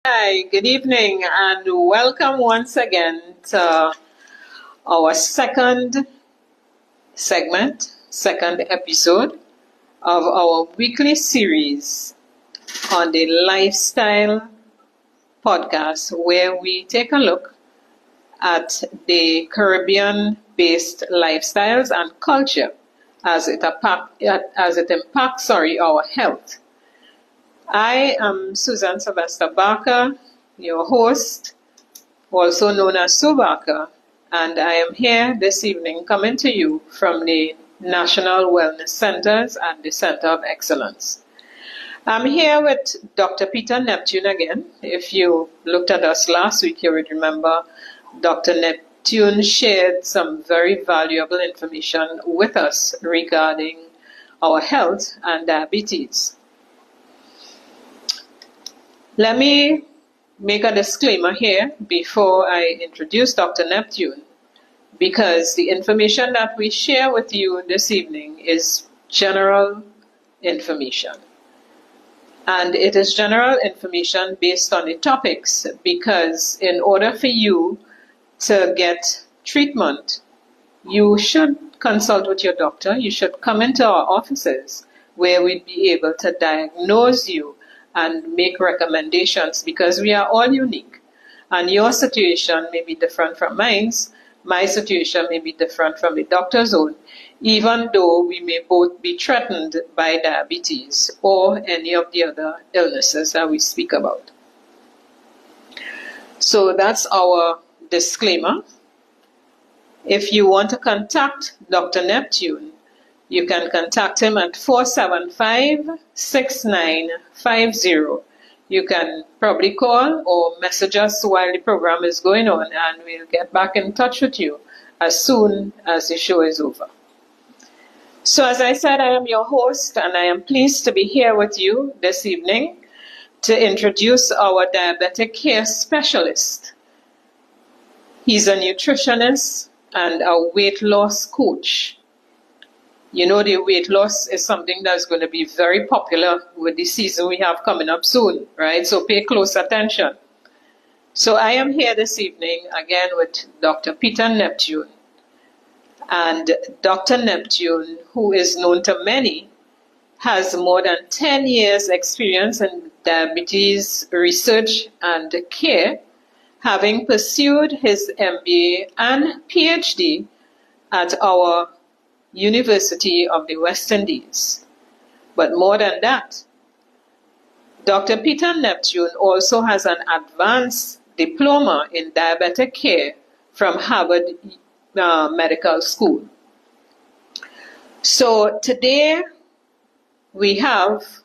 Hi, good evening, and welcome once again to our second episode of our weekly series on the lifestyle podcast, where we take a look at the Caribbean-based lifestyles and culture as it impacts our health. I am Susan Sylvester Barker, your host, also known as Sue Barker, and I am here this evening coming to you from the National Wellness Centers and the Center of Excellence. I'm here with Dr. Peter Neptune again. If you looked at us last week, you would remember Dr. Neptune shared some very valuable information with us regarding our health and diabetes. Let me make a disclaimer here before I introduce Dr. Neptune, because the information that we share with you this evening is general information. And it is general information based on the topics, because in order for you to get treatment, you should consult with your doctor. You should come into our offices where we'd be able to diagnose you and make recommendations, because we are all unique. And your situation may be different from mine. My situation may be different from the doctor's own, even though we may both be threatened by diabetes or any of the other illnesses that we speak about. So that's our disclaimer. If you want to contact Dr. Neptune, you can contact him at 475-6950. You can probably call or message us while the program is going on, and we'll get back in touch with you as soon as the show is over. So as I said, I am your host, and I am pleased to be here with you this evening to introduce our diabetic care specialist. He's a nutritionist and a weight loss coach. You know, the weight loss is something that's going to be very popular with the season we have coming up soon, right? So pay close attention. So I am here this evening again with Dr. Peter Neptune. And Dr. Neptune, who is known to many, has more than 10 years experience in diabetes research and care, having pursued his MBA and PhD at our University of the West Indies. But more than that, Dr. Peter Neptune also has an advanced diploma in diabetic care from Harvard Medical School. So today we have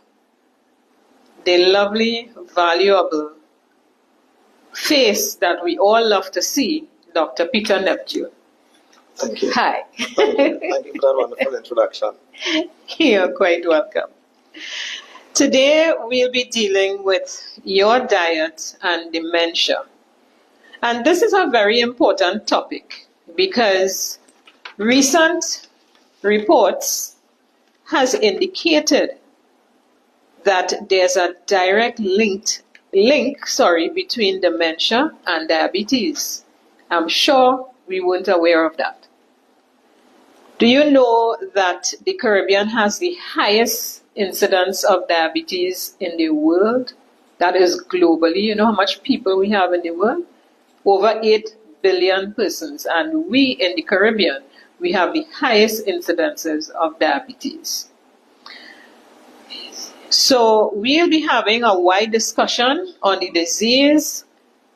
the lovely, valuable face that we all love to see, Dr. Peter Neptune. Thank you. Hi. Thank you. Thank you for that wonderful introduction. You're quite welcome. Today we'll be dealing with your diet and dementia. And this is a very important topic because recent reports has indicated that there's a direct link between dementia and diabetes. I'm sure we weren't aware of that. Do you know that the Caribbean has the highest incidence of diabetes in the world? That is globally. You know how much people we have in the world? Over 8 billion persons. And we in the Caribbean, we have the highest incidences of diabetes. So we'll be having a wide discussion on the disease,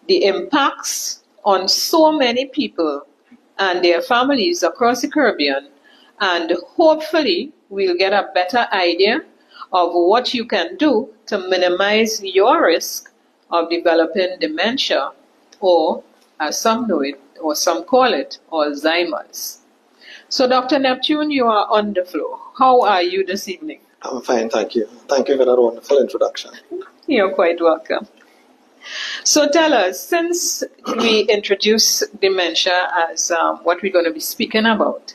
the impacts on so many people and their families across the Caribbean, and hopefully we'll get a better idea of what you can do to minimize your risk of developing dementia, or as some know it, or some call it, Alzheimer's. So Dr. Neptune, you are on the floor. How are you this evening? I'm fine, thank you. Thank you for that wonderful introduction. You're quite welcome. So tell us, since we introduced dementia as what we're going to be speaking about,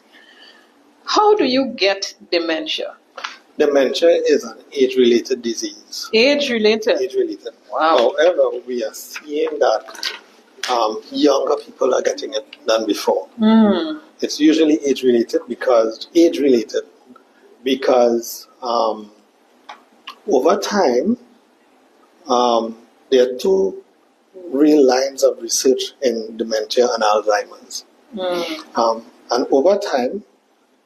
how do you get dementia? Dementia is an age-related disease. Age-related? Age-related. Wow. However, we are seeing that younger people are getting it than before. It's usually age-related because over time, there are two real lines of research in dementia and Alzheimer's. And over time,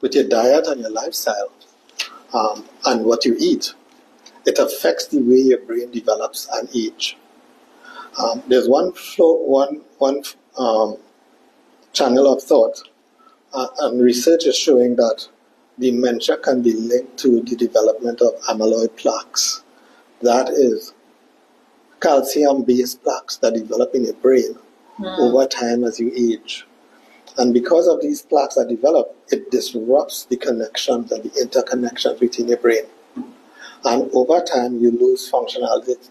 with your diet and your lifestyle, and what you eat, it affects the way your brain develops and age. There's one channel of thought, and research is showing that dementia can be linked to the development of amyloid plaques. That is calcium-based plaques that develop in your brain over time as you age. And because of these plaques that develop, it disrupts the connections and the interconnections within your brain. And over time, you lose functionality,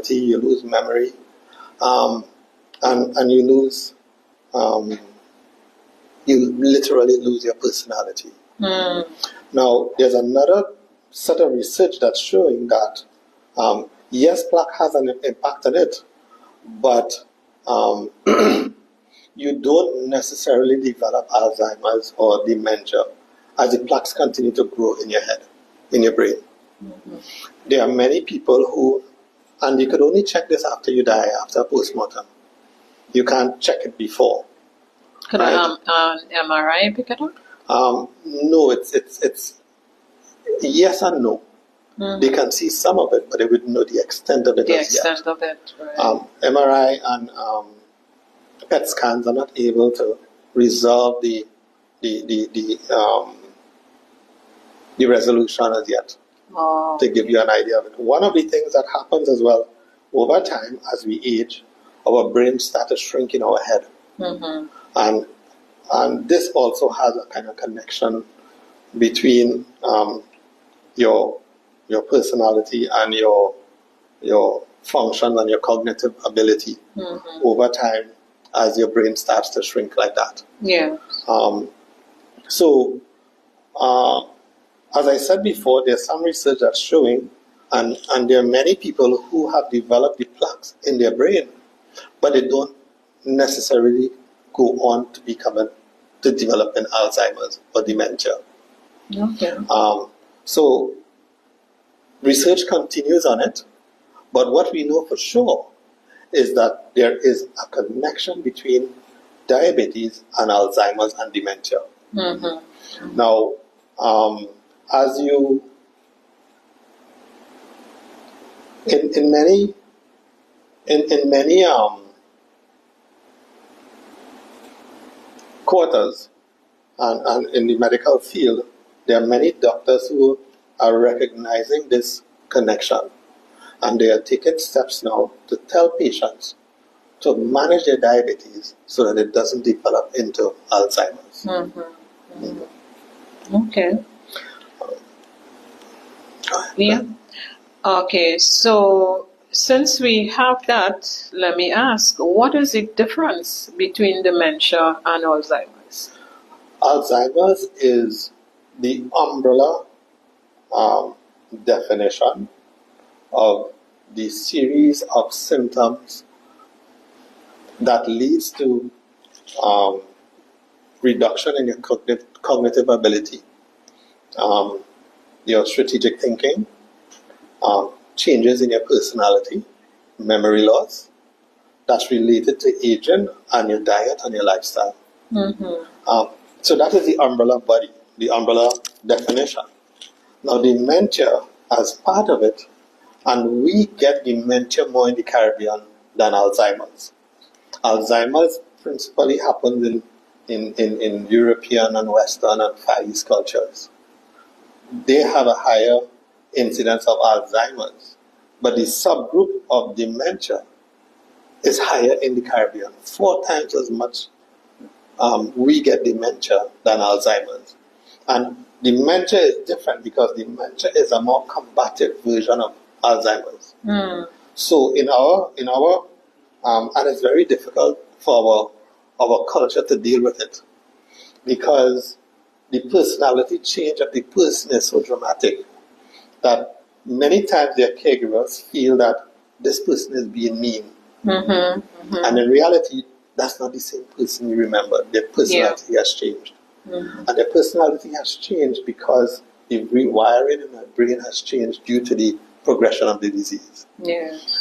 you lose memory, and you lose, you literally lose your personality. Now, there's another set of research that's showing that, yes, plaque has an impact on it, but you don't necessarily develop Alzheimer's or dementia as the plaques continue to grow in your head, in your brain. There are many people who, and you could only check this after you die, after a postmortem. You can't check it before. Could an MRI pick it up? No, it's yes and no. They can see some of it, but they wouldn't know the extent of it as yet. The extent of it, right. MRI and PET scans are not able to resolve the resolution as yet. To give you an idea of it. One of the things that happens as well, over time, as we age, our brain starts to shrink in our head. And this also has a kind of connection between your personality and your function and your cognitive ability over time as your brain starts to shrink like that. As I said before, there's some research that's showing, and there are many people who have developed the plaques in their brain, but they don't necessarily go on to develop an Alzheimer's or dementia. So research continues on it, but what we know for sure is that there is a connection between diabetes and Alzheimer's and dementia. Now, as you, in many quarters and in the medical field, there are many doctors who are recognizing this connection, and they are taking steps now to tell patients to manage their diabetes so that it doesn't develop into Alzheimer's. Okay. Yeah. Okay, so since we have that, let me ask, what is the difference between dementia and Alzheimer's? Alzheimer's is the umbrella definition of the series of symptoms that leads to reduction in your cognitive ability, your strategic thinking, changes in your personality, memory loss, that's related to aging and your diet and your lifestyle. So that is the umbrella body, the umbrella definition. Now dementia as part of it, and we get dementia more in the Caribbean than Alzheimer's. Alzheimer's principally happens in European and Western and Far East cultures. They have a higher incidence of Alzheimer's, but the subgroup of dementia is higher in the Caribbean. 4 times as much we get dementia than Alzheimer's. And dementia is different because dementia is a more combative version of Alzheimer's. So in our and it's very difficult for our culture to deal with it, because the personality change of the person is so dramatic that many times their caregivers feel that this person is being mean. And in reality, that's not the same person you remember. Their personality has changed. And their personality has changed because the rewiring in the brain has changed due to the progression of the disease.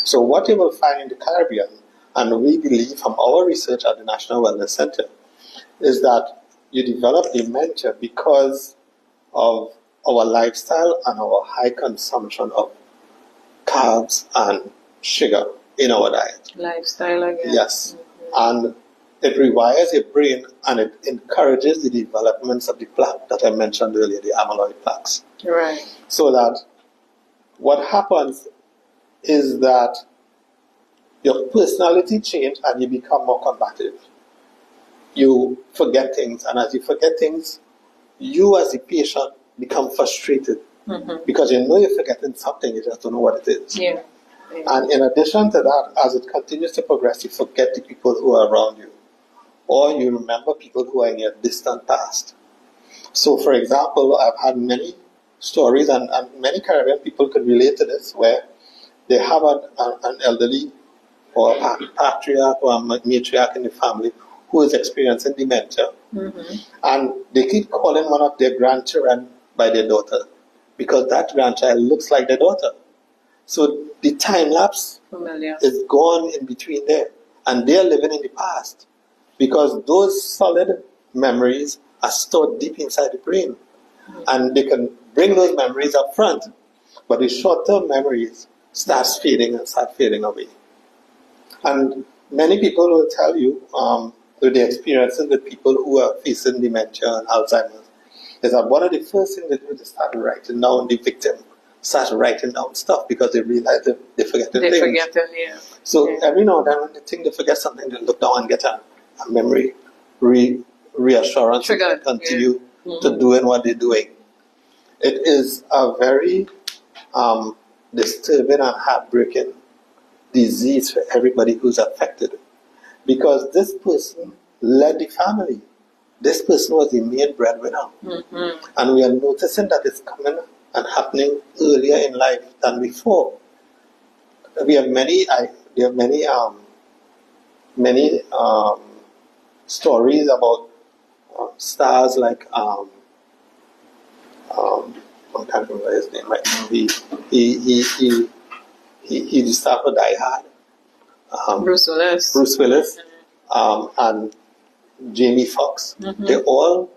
So what you will find in the Caribbean, and we believe from our research at the National Wellness Center, is that you develop dementia because of our lifestyle and our high consumption of carbs and sugar in our diet. Lifestyle again. Yes. And it rewires your brain and it encourages the developments of the plaque that I mentioned earlier, the amyloid plaques. Right. So that what happens is that your personality changes and you become more combative. You forget things, and as you forget things, you as the patient become frustrated because you know you're forgetting something, you just don't know what it is. And in addition to that, as it continues to progress, you forget the people who are around you, or you remember people who are in your distant past. So, for example, I've had many stories, and many Caribbean people could relate to this, where they have an elderly or a patriarch or a matriarch in the family who is experiencing dementia, and they keep calling one of their grandchildren by their daughter because that grandchild looks like their daughter. So the time lapse is gone in between there, and they're living in the past because those solid memories are stored deep inside the brain, and they can bring those memories up front, but the short-term memories start fading away. And many people will tell you through their experiences with people who are facing dementia and Alzheimer's, is that one of the first things they do is start writing down the victim, start writing down stuff because they realize that they forget things. So every now and then when they think they forget something, they look down and get a memory reassurance to continue to doing what they're doing. It is a very disturbing and heartbreaking disease for everybody who's affected, because this person led the family. This person was the main breadwinner, and we are noticing that it's coming and happening earlier in life than before. We have many stories about stars like I can't remember his name right now. He the star for Die Hard. Bruce Willis, and Jamie Foxx. They're all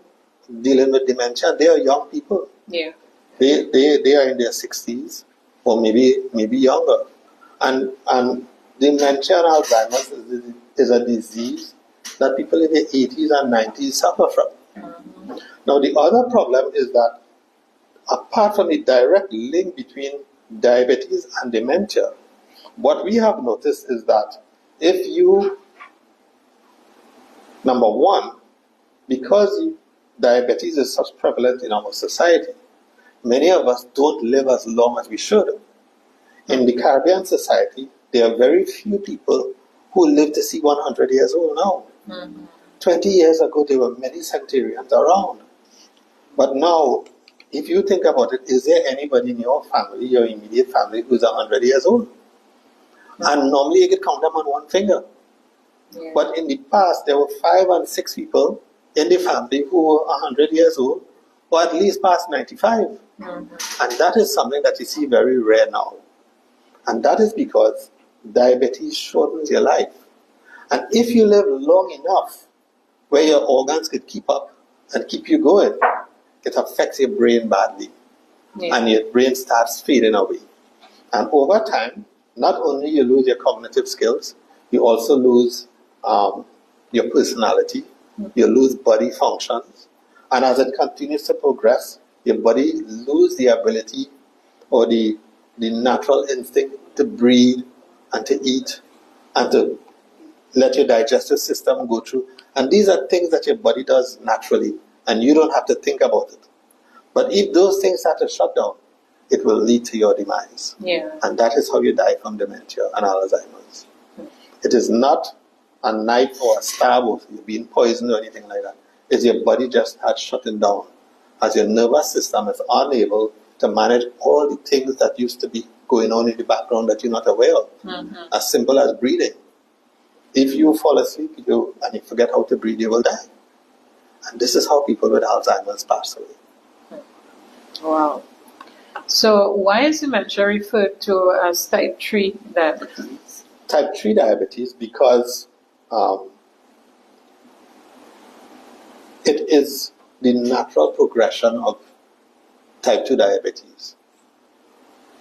dealing with dementia. They are young people. They are in their 60s or maybe younger. And dementia and Alzheimer's is a disease that people in their 80s and 90s suffer from. Now the other problem is that apart from the direct link between diabetes and dementia, what we have noticed is that if you, number one, because diabetes is such prevalent in our society, many of us don't live as long as we should. In the Caribbean society, there are very few people who live to see 100 years old now. 20 years ago, there were many centenarians around. But now, if you think about it, is there anybody in your family, your immediate family, who's 100 years old? And normally you can count them on one finger. But in the past, there were 5 and 6 people in the family who were 100 years old, or at least past 95. And that is something that you see very rare now. And that is because diabetes shortens your life. And if you live long enough, where your organs could keep up and keep you going, it affects your brain badly. And your brain starts fading away. And over time, not only you lose your cognitive skills, you also lose your personality, you lose body functions, and as it continues to progress, your body loses the ability or the natural instinct to breathe and to eat and to let your digestive system go through. And these are things that your body does naturally, and you don't have to think about it. But if those things start to shut down, it will lead to your demise. And that is how you die from dementia and Alzheimer's. It is not a knife or a stab or you being poisoned or anything like that. It's your body just starts shutting down as your nervous system is unable to manage all the things that used to be going on in the background that you're not aware of. As simple as breathing. If you fall asleep and you forget how to breathe, you will die. And this is how people with Alzheimer's pass away. Wow. So why is dementia referred to as type 3 diabetes? Type 3 diabetes because it is the natural progression of type 2 diabetes.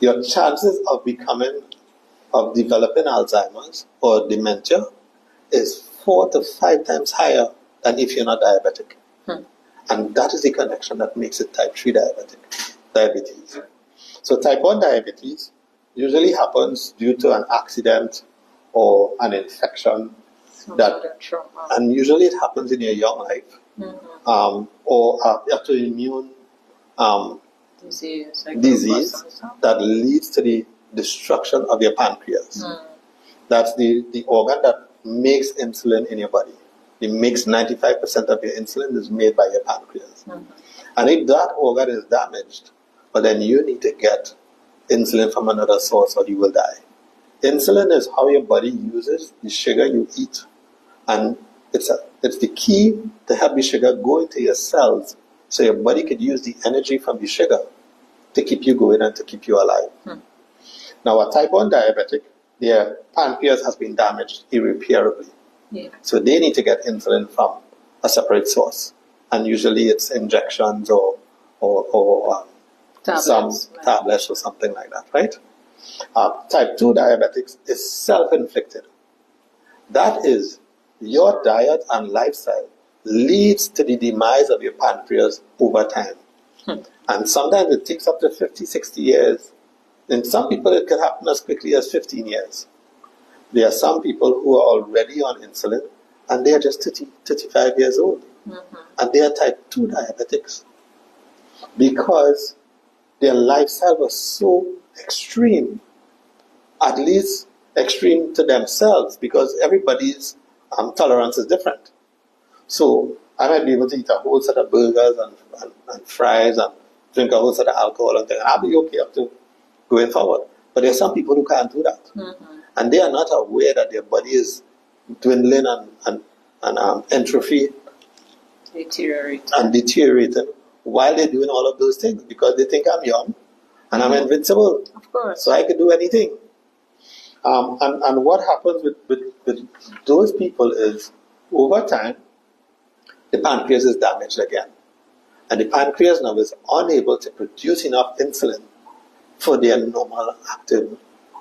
Your chances of developing Alzheimer's or dementia is 4 to 5 times higher than if you're not diabetic. And that is the connection that makes it type 3 diabetes. So type 1 diabetes usually happens due to an accident or an infection, and usually it happens in your young life, or autoimmune disease that leads to the destruction of your pancreas. That's the organ that makes insulin in your body. It makes 95% of your insulin is made by your pancreas. And if that organ is damaged, well, then you need to get insulin from another source or you will die. Insulin is how your body uses the sugar you eat. And it's the key to help the sugar go into your cells so your body could use the energy from the sugar to keep you going and to keep you alive. Now, a type 1 diabetic, their pancreas has been damaged irreparably. So they need to get insulin from a separate source. And usually it's injections or some tablets or something like that, right? Type 2 diabetics is self-inflicted. That is, your diet and lifestyle leads to the demise of your pancreas over time. And sometimes it takes up to 50, 60 years. In some people, it can happen as quickly as 15 years. There are some people who are already on insulin, and they are just 35 years old. And they are type 2 diabetics because their lifestyle was so extreme, at least extreme to themselves, because everybody's tolerance is different. So I might be able to eat a whole set of burgers and fries and drink a whole set of alcohol and things, and I'll be okay up to going forward. But there are some people who can't do that. And they are not aware that their body is dwindling and entropy deteriorating while they're doing all of those things, because they think I'm young and I'm invincible. Of course. So I can do anything. And what happens with those people is, over time, the pancreas is damaged again. And the pancreas now is unable to produce enough insulin for their normal, active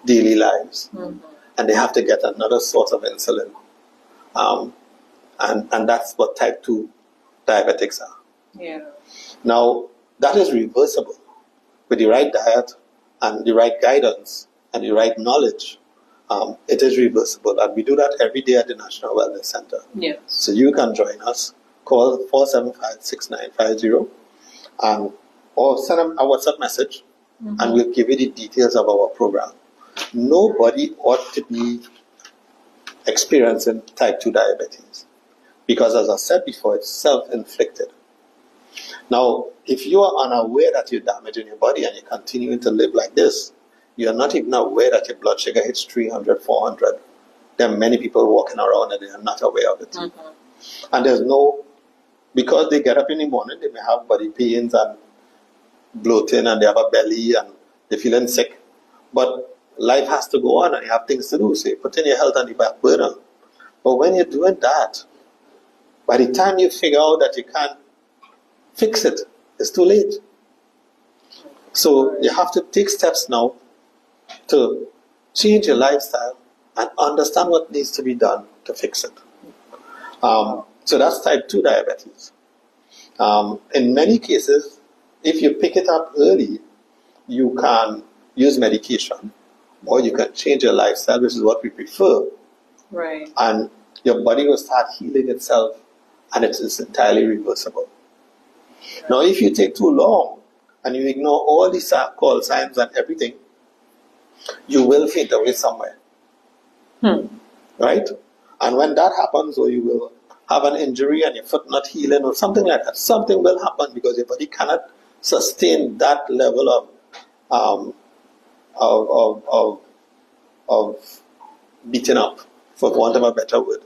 daily lives. And they have to get another source of insulin. And that's what type 2 diabetics are. Now, that is reversible with the right diet and the right guidance and the right knowledge. It is reversible, and we do that every day at the National Wellness Center. So you can join us. Call 475-6950 or send them a WhatsApp message, and we'll give you the details of our program. Nobody ought to be experiencing type 2 diabetes because, as I said before, it's self-inflicted. Now, if you are unaware that you're damaging your body and you're continuing to live like this, you're not even aware that your blood sugar hits 300, 400. There are many people walking around and they are not aware of it. And there's no, because they get up in the morning, they may have body pains and bloating and they have a belly and they're feeling sick. But life has to go on and you have things to do. So you're putting your health on the back burner. But when you're doing that, by the time you figure out that you can't fix it, it's too late. So you have to take steps now to change your lifestyle and understand what needs to be done to fix it. So that's type 2 diabetes. In many cases, if you pick it up early, you can use medication or you can change your lifestyle, which is what we prefer. And your body will start healing itself, and it is entirely reversible. Now, if you take too long and you ignore all these call signs and everything, you will faint away somewhere. Right? And when that happens, or you will have an injury and your foot not healing or something like that. Something will happen because your body cannot sustain that level of beating up, for want of a better word.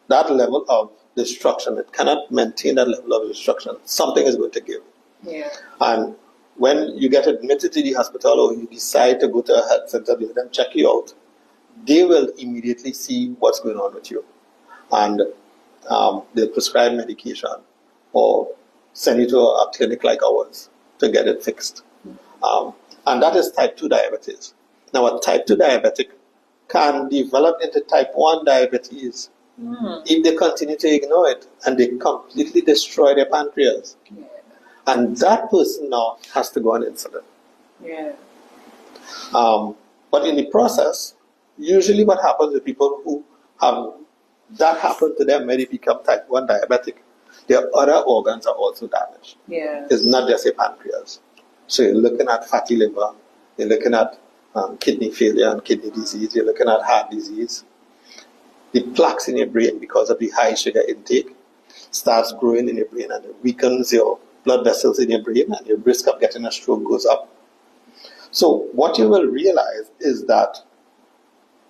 That level of destruction, it cannot maintain that level of destruction. Something is going to give. Yeah. And when you get admitted to the hospital or you decide to go to a health center, let them check you out, they will immediately see what's going on with you. And they'll prescribe medication or send you to a clinic like ours to get it fixed. And that is type 2 diabetes. Now, a type 2 diabetic can develop into type 1 diabetes if they continue to ignore it and they completely destroy their pancreas. Yeah. And that person now has to go on insulin. Yeah. But in the process, usually what happens with people who have that happen to them when they become type 1 diabetic, their other organs are also damaged. Yeah. It's not just a pancreas. So you're looking at fatty liver, you're looking at kidney failure and kidney disease, you're looking at heart disease. The plaques in your brain because of the high sugar intake starts growing in your brain and it weakens your blood vessels in your brain and your risk of getting a stroke goes up. So what you will realize is that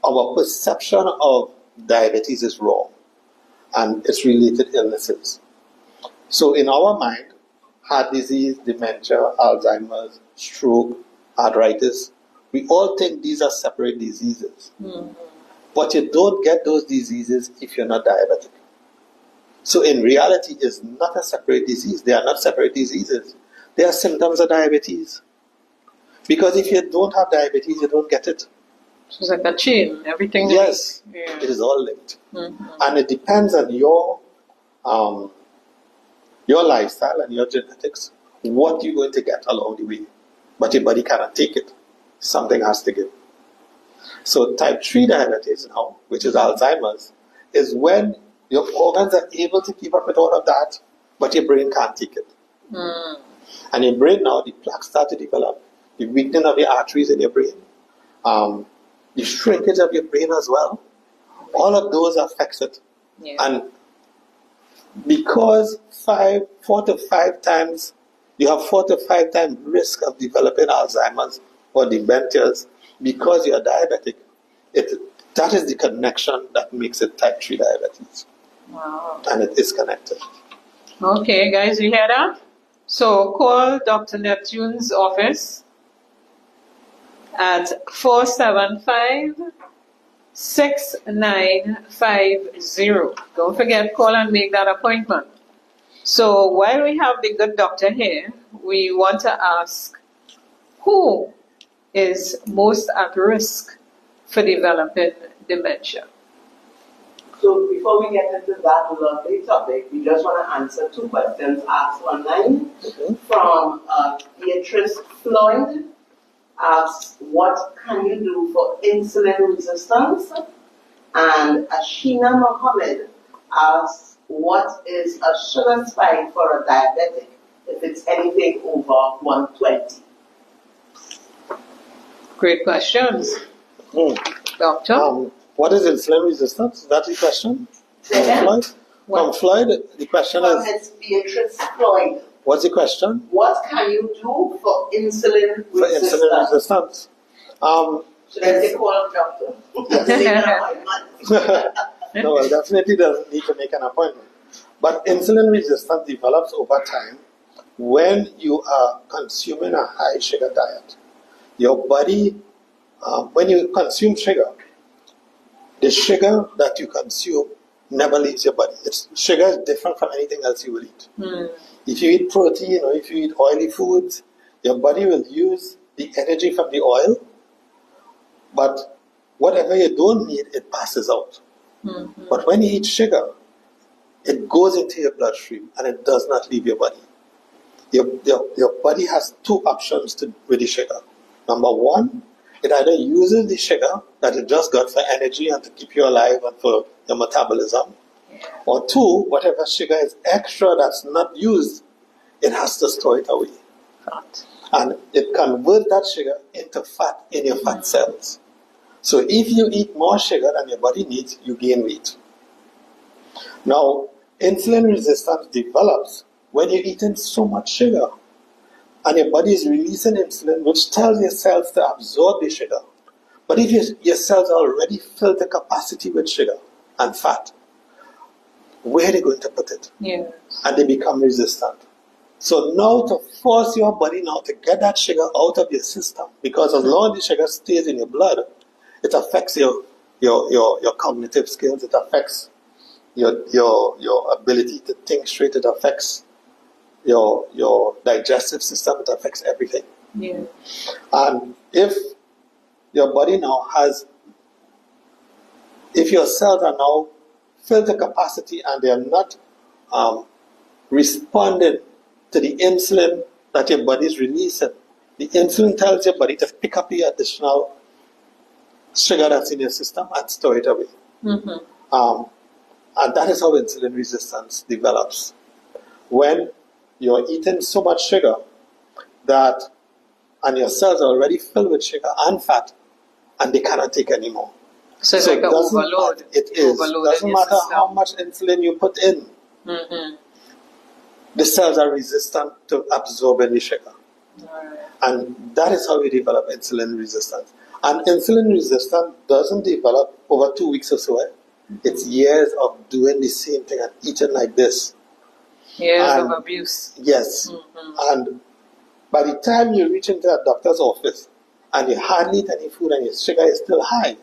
our perception of diabetes is wrong and its related illnesses. So in our mind, heart disease, dementia, Alzheimer's, stroke, arthritis, we all think these are separate diseases. But you don't get those diseases if you're not diabetic. So in reality, it's not a separate disease. They are not separate diseases. They are symptoms of diabetes. Because if you don't have diabetes, you don't get it. So it's like a chain. Everything. Yes, Yeah. it is all linked. And it depends on your lifestyle and your genetics, what you're going to get along the way. But your body cannot take it. Something has to give. So type 3 diabetes now, which is Alzheimer's, is when your organs are able to keep up with all of that, but your brain can't take it. And your brain now, the plaques start to develop, the weakening of your arteries in your brain, the shrinkage of your brain as well. All of those affects it. Yeah. And because 4 to 5 times, you have 4 to 5 times risk of developing Alzheimer's or dementias because you're diabetic. That is the connection that makes it type 3 diabetes. Wow. And it is connected. Okay, guys, you hear that? So call Dr. Neptune's office at 475-6950. Don't forget, call and make that appointment. So while we have the good doctor here, we want to ask who is most at risk for developing dementia? So before we get into that lovely topic, we just want to answer 2 questions asked online from Beatrice Floyd. Asks, what can you do for insulin resistance? And Ashina Mohammed asks, what is a sugar spike for a diabetic if it's anything over 120? Great questions. Doctor? What is insulin resistance? Is that the question? Floyd? From Floyd, the question is... It's Beatrice Floyd. What's the question? What can you do for insulin resistance? For insulin resistance. Should I take call doctor? No, well, definitely doesn't need to make an appointment. But insulin resistance develops over time when you are consuming a high sugar diet. Your body, when you consume sugar, the sugar that you consume never leaves your body. Sugar is different from anything else you will eat. If you eat protein or if you eat oily foods, your body will use the energy from the oil, but whatever you don't need, it passes out. But when you eat sugar, it goes into your bloodstream and it does not leave your body. Your body has 2 options with the sugar. Number 1, it either uses the sugar that it just got for energy and to keep you alive and for your metabolism. Or 2, whatever sugar is extra that's not used, it has to store it away. And it converts that sugar into fat in your fat cells. So if you eat more sugar than your body needs, you gain weight. Now, Insulin resistance develops when you're eating so much sugar and your body is releasing insulin, which tells your cells to absorb the sugar. But if your cells are already filled to capacity with sugar and fat, where are they going to put it? Yes. And they become resistant. So now to force your body now to get that sugar out of your system, because as long as the sugar stays in your blood, it affects your cognitive skills, it affects your ability to think straight, it affects your digestive system, it affects everything. Yeah. And if your body now if your cells are now filled to capacity and they are not responding to the insulin that your body is releasing, the insulin tells your body to pick up the additional sugar that's in your system and store it away. Mm-hmm. And that is how insulin resistance develops. When you're eating so much sugar and your cells are already filled with sugar and fat, and they cannot take anymore. So it's like an overload. It is. It doesn't matter how much insulin you put in. Mm-hmm. The cells are resistant to absorbing the sugar. Right. And that is how we develop insulin resistance. And insulin resistance doesn't develop over 2 weeks or so. It's years of doing the same thing and eating like this. Years of abuse. Yes. Mm-hmm. And by the time you reach into a doctor's office and you hardly eat any food and your sugar is still high,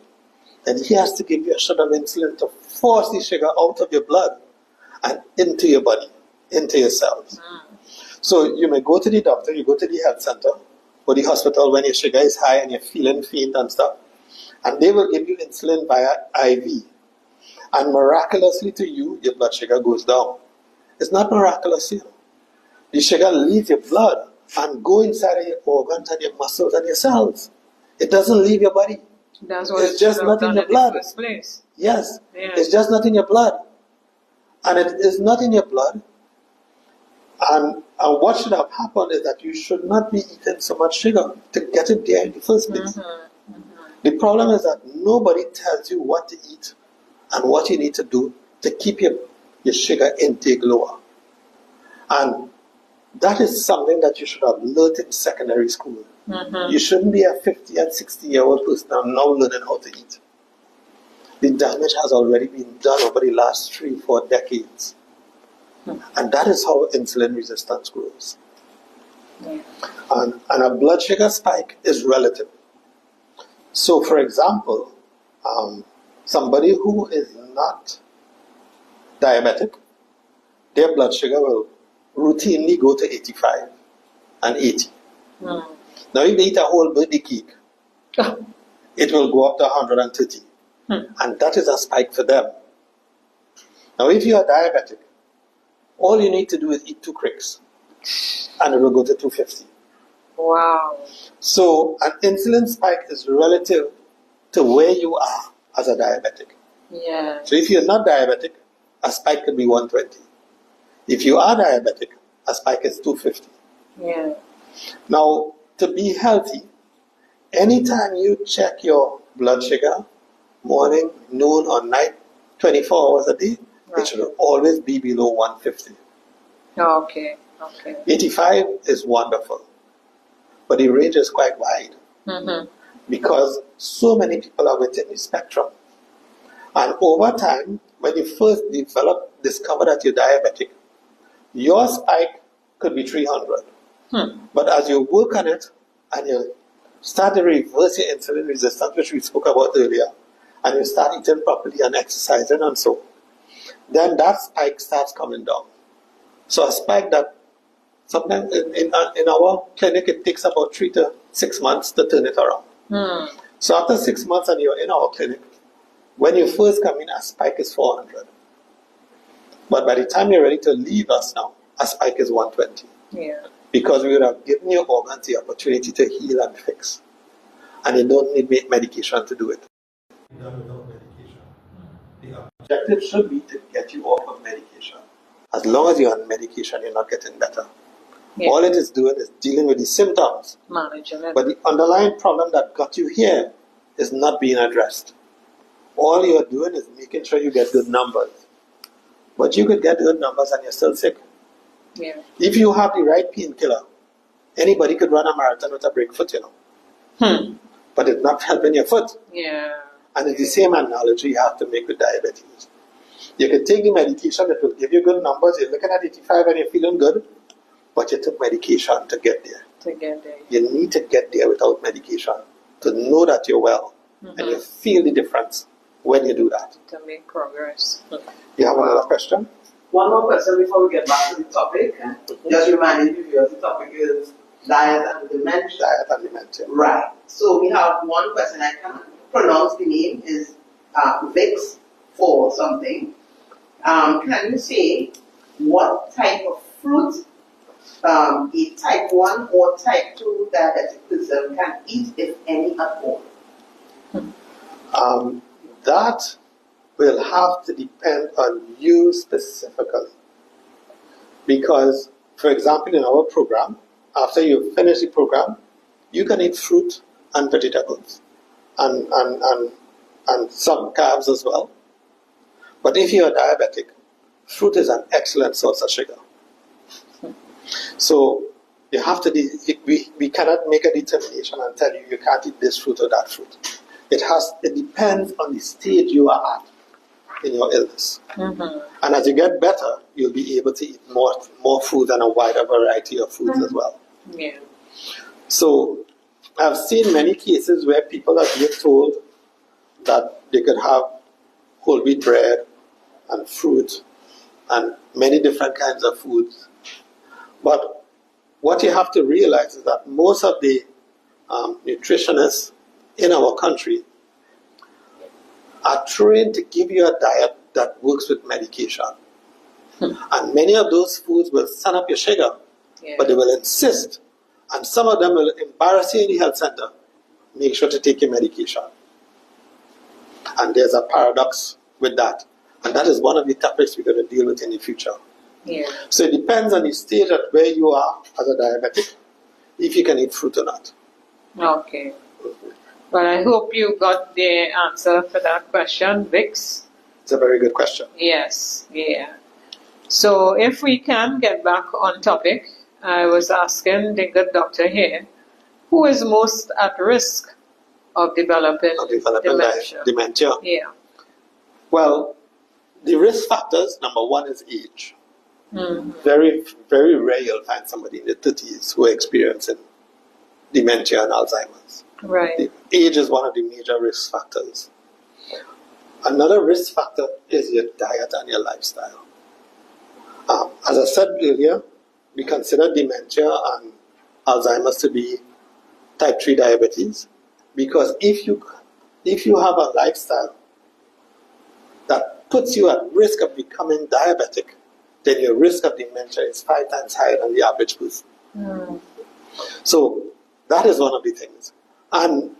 then he has to give you a shot of insulin to force the sugar out of your blood and into your body, into your cells. So you may go to the doctor, you go to the health center or the hospital when your sugar is high and you're feeling faint and stuff, and they will give you insulin via IV. And miraculously to you, your blood sugar goes down. It's not miraculous here. The sugar leaves your blood and go inside of your organs and your muscles and your cells. It doesn't leave your body. That's what it's just not in your blood. In the first place. Yes, Yeah. It's just not in your blood. And it is not in your blood. And what should have happened is that you should not be eating so much sugar to get it there in the first place. Mm-hmm. Mm-hmm. The problem is that nobody tells you what to eat and what you need to do to keep your sugar intake lower. And that is something that you should have learned in secondary school. Mm-hmm. You shouldn't be a 50 and 60-year-old person and now learning how to eat. The damage has already been done over the last 3-4 decades. And that is how insulin resistance grows. Yeah. And a blood sugar spike is relative. So, for example, somebody who is not diabetic, their blood sugar will routinely go to 85 and 80. Mm. Now, if they eat a whole birthday cake, it will go up to 130. And that is a spike for them. Now, if you are diabetic, all you need to do is eat 2 cricks, and it will go to 250. Wow. So, an insulin spike is relative to where you are as a diabetic. Yeah. So, if you're not diabetic, a spike could be 120. If you are diabetic, a spike is 250. Yeah. Now, to be healthy, anytime you check your blood sugar, morning, noon, or night, 24 hours a day, it should always be below 150. Okay. 85 is wonderful, but the range is quite wide because so many people are within the spectrum. And over time, when you first discover that you're diabetic, your spike could be 300. But as you work on it and you start to reverse your insulin resistance, which we spoke about earlier, and you start eating properly and exercising and so, then that spike starts coming down. So a spike that sometimes in our clinic, it takes about 3 to 6 months to turn it around. So after 6 months and you're in our clinic, when you first come in, a spike is 400. But by the time you're ready to leave us now, a spike is 120. Yeah. Because we would have given your organs the opportunity to heal and fix. And you don't need medication to do it. Done without medication. The objective should be to get you off of medication. As long as you're on medication, you're not getting better. Yeah. All it is doing is dealing with the symptoms. Managing it. But the underlying problem that got you here is not being addressed. All you're doing is making sure you get good numbers. But you could get good numbers and you're still sick. Yeah. If you have the right painkiller, anybody could run a marathon with a break foot, But it's not helping your foot. Yeah. And it's the same analogy you have to make with diabetes. You can take the medication that will give you good numbers. You're looking at 85 and you're feeling good, but you took medication to get there. You need to get there without medication to know that you're well. And you feel the difference when you do that. To make progress. You have another question? One more question before we get back to the topic. Just reminding you, the topic is diet and dementia. Diet and dementia. Right. So we have one question. I cannot pronounce the name. Is Vix for something. Can you say what type of fruit a type 1 or type 2 diabetic person can eat, if any at all? That will have to depend on you specifically. Because, for example, in our program, after you finish the program, you can eat fruit and vegetables and some carbs as well. But if you are diabetic, fruit is an excellent source of sugar. So you have to, we cannot make a determination and tell you can't eat this fruit or that fruit. It depends on the stage you are at in your illness. And as you get better, you'll be able to eat more food and a wider variety of foods as well. Yeah. So I've seen many cases where people are being told that they could have whole wheat bread and fruit and many different kinds of foods. But what you have to realize is that most of the nutritionists in our country are trained to give you a diet that works with medication. And many of those foods will send up your sugar, but they will insist, and some of them will embarrass you in the health center, make sure to take your medication. And there's a paradox with that. And that is one of the topics we're going to deal with in the future. Yeah. So it depends on the stage at where you are as a diabetic, if you can eat fruit or not. Okay. Well, I hope you got the answer for that question, Vix. It's a very good question. Yes, yeah. So if we can get back on topic, I was asking the good doctor here, who is most at risk of developing dementia? Dementia. Yeah. Well, the risk factors, number one is age. Mm-hmm. Very, very rare you'll find somebody in their 30s who are experiencing dementia and Alzheimer's. Right. Age is one of the major risk factors. Another risk factor is your diet and your lifestyle. As I said earlier, we consider dementia and Alzheimer's to be type 3 diabetes because if you have a lifestyle that puts you at risk of becoming diabetic, then your risk of dementia is 5 times higher than the average person. Mm. So that is one of the things. And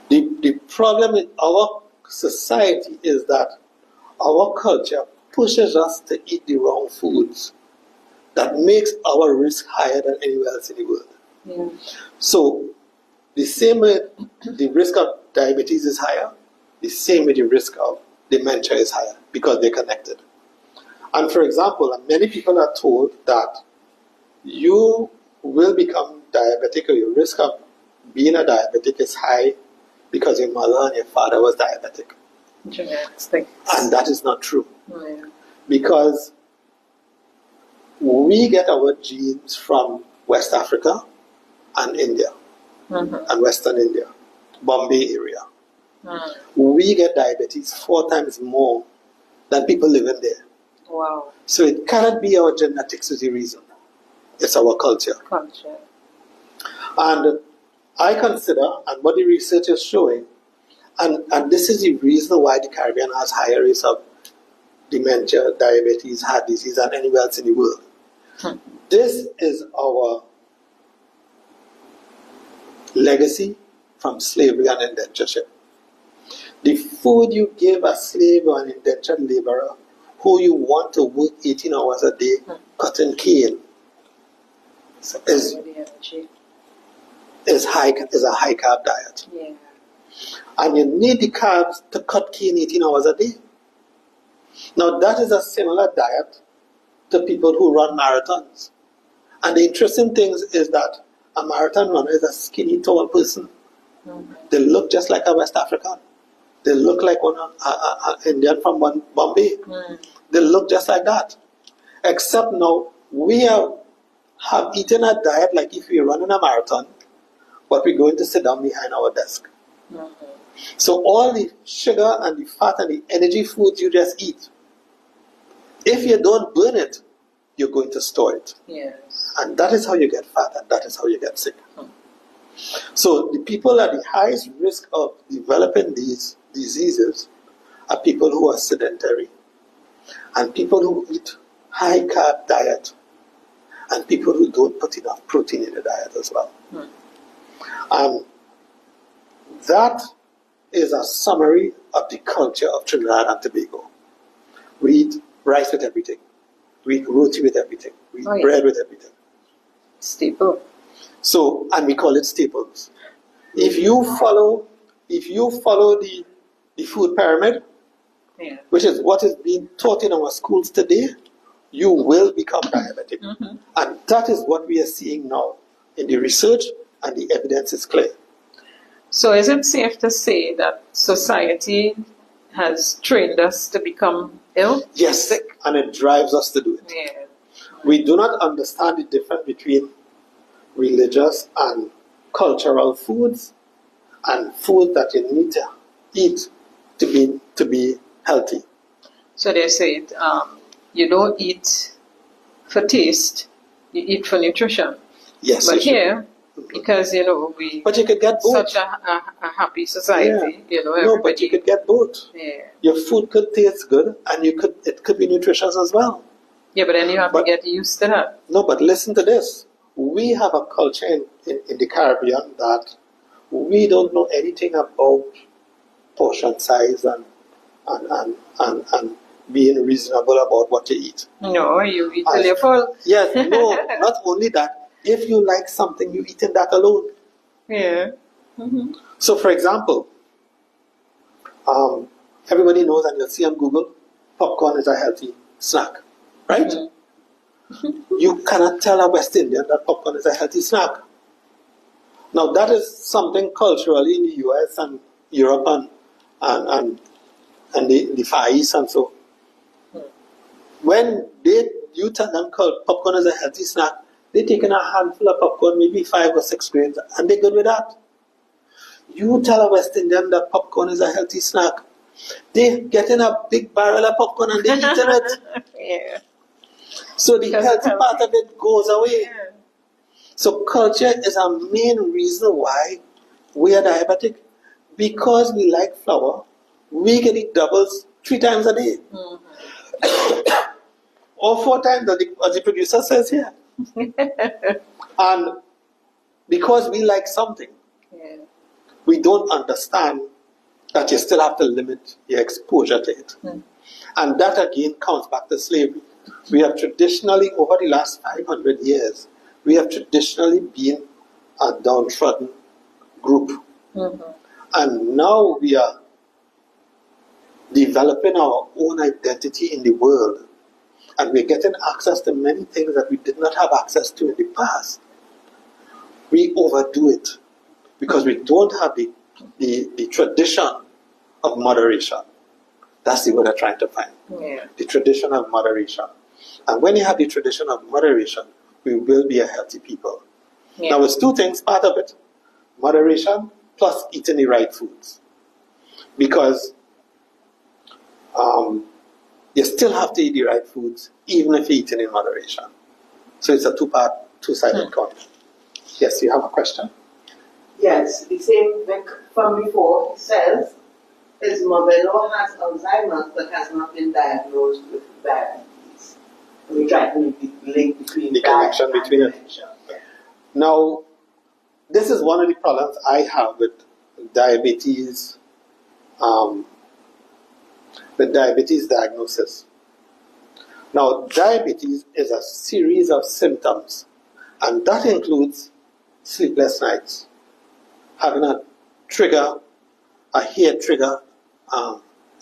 the problem in our society is that our culture pushes us to eat the wrong foods that makes our risk higher than anywhere else in the world. Yeah. So the same way the risk of diabetes is higher, the same way the risk of dementia is higher because they're connected. And for example, many people are told that you will become diabetic or your risk of being a diabetic is high because your mother and your father was diabetic. Genetics. And that is not true. Yeah. Because we get our genes from West Africa and India and Western India, Bombay area. We get diabetes 4 times more than people living there. Wow. So it cannot be our genetics is the reason. It's our culture. And I consider, and what the research is showing, and this is the reason why the Caribbean has higher rates of dementia, diabetes, heart disease than anywhere else in the world. This is our legacy from slavery and indentureship. The food you give a slave or an indentured laborer who you want to work 18 hours a day cutting cane is a high carb diet. Yeah. And you need the carbs to cut cane 18 hours a day. Now that is a similar diet to people who run marathons. And the interesting thing is that a marathon runner is a skinny, tall person. Mm-hmm. They look just like a West African. They look like an Indian from Bombay. Mm. They look just like that. Except now, we have eaten a diet like if we're running a marathon, but we're going to sit down behind our desk. Mm-hmm. So all the sugar and the fat and the energy foods you just eat, if you don't burn it, you're going to store it. Yes. And that is how you get fat, and that is how you get sick. So the people at the highest risk of developing these diseases are people who are sedentary, and people who eat high carb diet, and people who don't put enough protein in the diet as well. And that is a summary of the culture of Trinidad and Tobago. We eat rice with everything. We eat roti with everything. We eat bread with everything. Staple. So, and we call it staples. If you follow the food pyramid, which is what is being taught in our schools today, you will become diabetic. Mm-hmm. And that is what we are seeing now in the research, and the evidence is clear. So is it safe to say that society has trained us to become ill? Yes, sick? And it drives us to do it. Yeah. We do not understand the difference between religious and cultural foods and food that you need to eat to be healthy. So they say it, you don't eat for taste, you eat for nutrition. Yes. But here, because but you could get both. Such a happy society, everybody. No, but you could get both. Yeah. Your food could taste good, and it could be nutritious as well. Yeah, but then you have to get used to that. No, but listen to this. We have a culture in the Caribbean that we don't know anything about portion size and being reasonable about what you eat. No, you eat till you're full. Yes, no, not only that. If you like something, you eat in that alone. Yeah. Mm-hmm. So, for example, everybody knows, and you'll see on Google, popcorn is a healthy snack, right? Mm-hmm. You cannot tell a West Indian that popcorn is a healthy snack. Now, that is something culturally in the US and Europe and the Far East and so. When you tell them popcorn is a healthy snack, they're taking a handful of popcorn, maybe 5 or 6 grains, and they're good with that. You tell a West Indian that popcorn is a healthy snack, they're getting a big barrel of popcorn and they're eating it. Yeah. So the healthy part of it goes away. Yeah. So culture is a main reason why we are diabetic. Because we like flour, we can eat doubles 3 times a day. Mm-hmm. Or 4 times, as the producer says here. And because we like something, we don't understand that you still have to limit your exposure to it. Mm. And that again comes back to slavery. We have traditionally, over the last 500 years, we have traditionally been a downtrodden group. Mm-hmm. And now we are developing our own identity in the world. And we're getting access to many things that we did not have access to in the past. We overdo it because we don't have the tradition of moderation. That's the word I'm trying to find. Yeah. The tradition of moderation. And when you have the tradition of moderation, we will be a healthy people. Yeah. Now, it's 2 things, part of it. Moderation plus eating the right foods. Because you still have to eat the right foods, even if you're eating in moderation. So it's a 2-sided coin. Yes, you have a question? Yes, the same Vic from before says, his mother-in-law has Alzheimer's but has not been diagnosed with diabetes. And we try to make the link between the connection between it. Yeah. Now, this is one of the problems I have with diabetes. The diabetes diagnosis. Now, diabetes is a series of symptoms, and that includes sleepless nights, having a trigger, a hair trigger,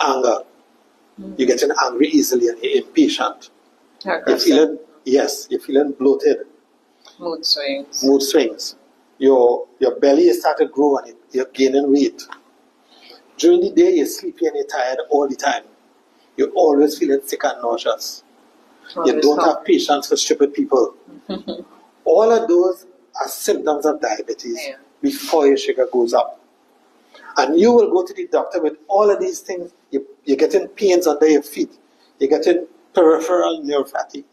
anger, You're getting angry easily and you're impatient. You're feeling bloated. Mood swings. Mood swings. Your belly is starting to grow and you're gaining weight. During the day, you're sleepy and you're tired all the time. You're always feeling sick and nauseous. You don't have patience for stupid people. All of those are symptoms of diabetes before your sugar goes up. And you will go to the doctor with all of these things. You're getting pains under your feet. You're getting peripheral neuropathy.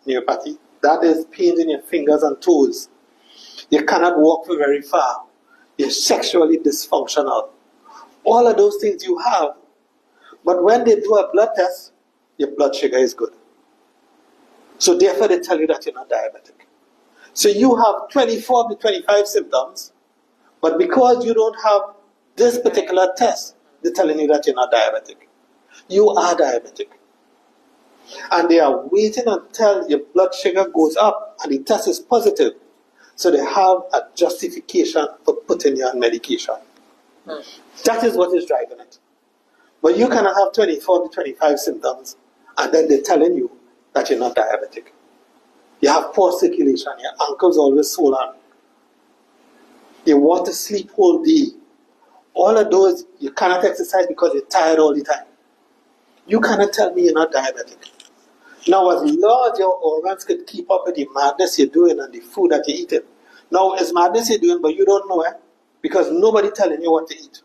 That is pains in your fingers and toes. You cannot walk for very far. You're sexually dysfunctional. All of those things you have. But when they do a blood test, your blood sugar is good. So therefore they tell you that you're not diabetic. So you have 24 to 25 symptoms, but because you don't have this particular test, they're telling you that you're not diabetic. You are diabetic. And they are waiting until your blood sugar goes up and the test is positive. So they have a justification for putting you on medication. That is what is driving it. But you cannot have 24 to 25 symptoms and then they're telling you that you're not diabetic. You have poor circulation, your ankles always swollen. You want to sleep all day. All of those, you cannot exercise because you're tired all the time. You cannot tell me you're not diabetic. Now, as long as your organs could keep up with the madness you're doing and the food that you're eating. Now, it's madness you're doing, but you don't know it because nobody telling you what to eat.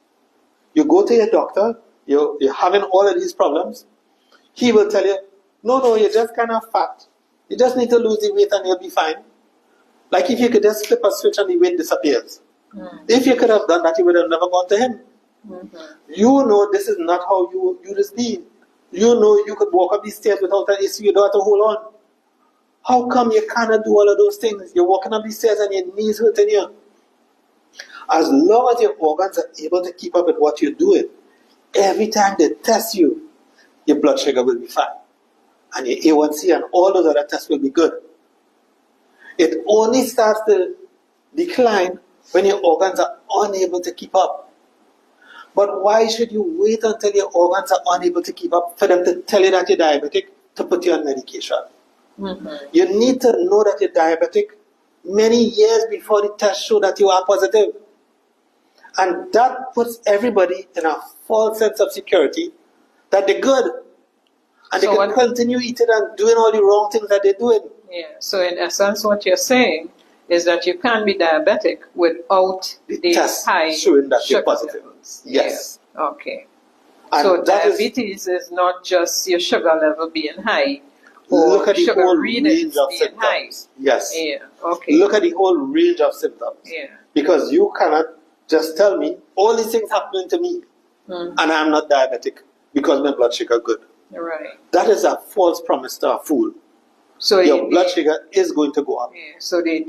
You go to your doctor, you're having all of these problems. He will tell you, no, you're just kind of fat. You just need to lose the weight and you'll be fine. Like if you could just flip a switch and the weight disappears. If you could have done that, you would have never gone to him. You know this is not how you just be. You know you could walk up these stairs without an issue, you don't have to hold on. How come you cannot do all of those things? You're walking up these stairs and your knees hurting you. As long as your organs are able to keep up with what you're doing, every time they test you, your blood sugar will be fine. And your A1C and all those other tests will be good. It only starts to decline when your organs are unable to keep up. But why should you wait until your organs are unable to keep up for them to tell you that you're diabetic to put you on medication? You need to know that you're diabetic many years before the test show that you are positive. And that puts everybody in a false sense of security that they're good. And so they can continue eating and doing all the wrong things that they're doing. Yeah. So in essence, what you're saying is that you can't be diabetic without the test high showing that you're sugar positive. levels. Yes. Yeah. Okay. And so diabetes is not just your sugar level being high or look at the sugar whole readings range of being symptoms. high. Yes. Yeah. Okay. Look at the whole range of symptoms. Yeah. Because you cannot just tell me all these things happening to me and I'm not diabetic because my blood sugar good. Right. That is a false promise to a fool. So your blood sugar is going to go up. Yeah. So the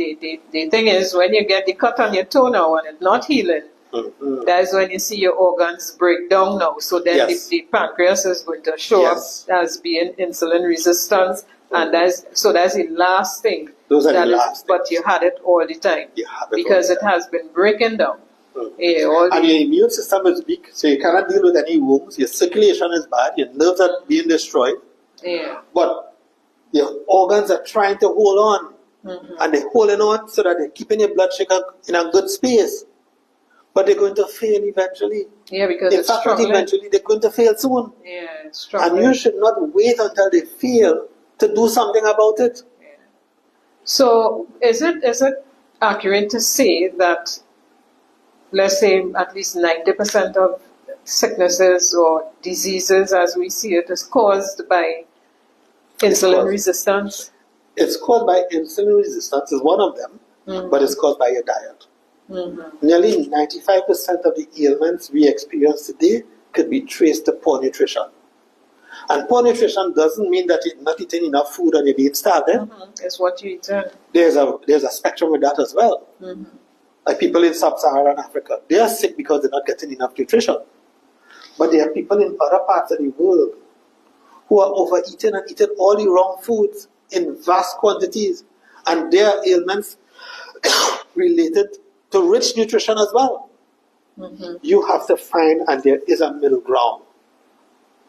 thing is, when you get the cut on your toe now and it's not healing, that's when you see your organs break down now. So then the pancreas is going to show up as being insulin resistance, and that's the last thing. Those are the last things. But you had it all the time because it has been breaking down. Yeah, and your immune system is weak, so you cannot deal with any wounds. Your circulation is bad. Your nerves are being destroyed. Yeah. But your organs are trying to hold on, and they're holding on so that they're keeping your blood sugar in a good space. But they're going to fail eventually. Yeah, because in fact, eventually they're going to fail soon. Yeah, it's struggling. And you should not wait until they fail to do something about it. Yeah. So is it accurate to say that, let's say, at least 90% of sicknesses or diseases as we see it is caused by insulin resistance? It's caused by insulin resistance is one of them, but it's caused by your diet. Nearly 95% of the ailments we experience today could be traced to poor nutrition. And poor nutrition doesn't mean that you're not eating enough food and you're being starved. It's what you eat. There's a spectrum with that as well. Like people in sub-Saharan Africa, they are sick because they're not getting enough nutrition. But there are people in other parts of the world who are overeating and eating all the wrong foods in vast quantities. And their ailments related to rich nutrition as well. You have to find, and there is a middle ground,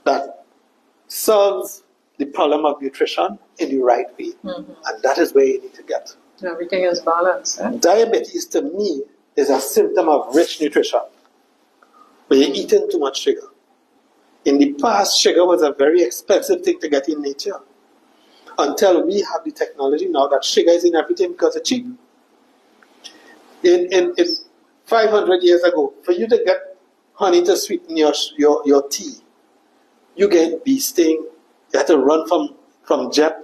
that solves the problem of nutrition in the right way. And that is where you need to get. Everything is balanced. Eh? Diabetes, to me, is a symptom of rich nutrition. But you're eating too much sugar. In the past, sugar was a very expensive thing to get in nature. Until we have the technology now that sugar is in everything because it's cheap. In 500 years ago, for you to get honey to sweeten your tea, you get bee sting, you had to run from jet,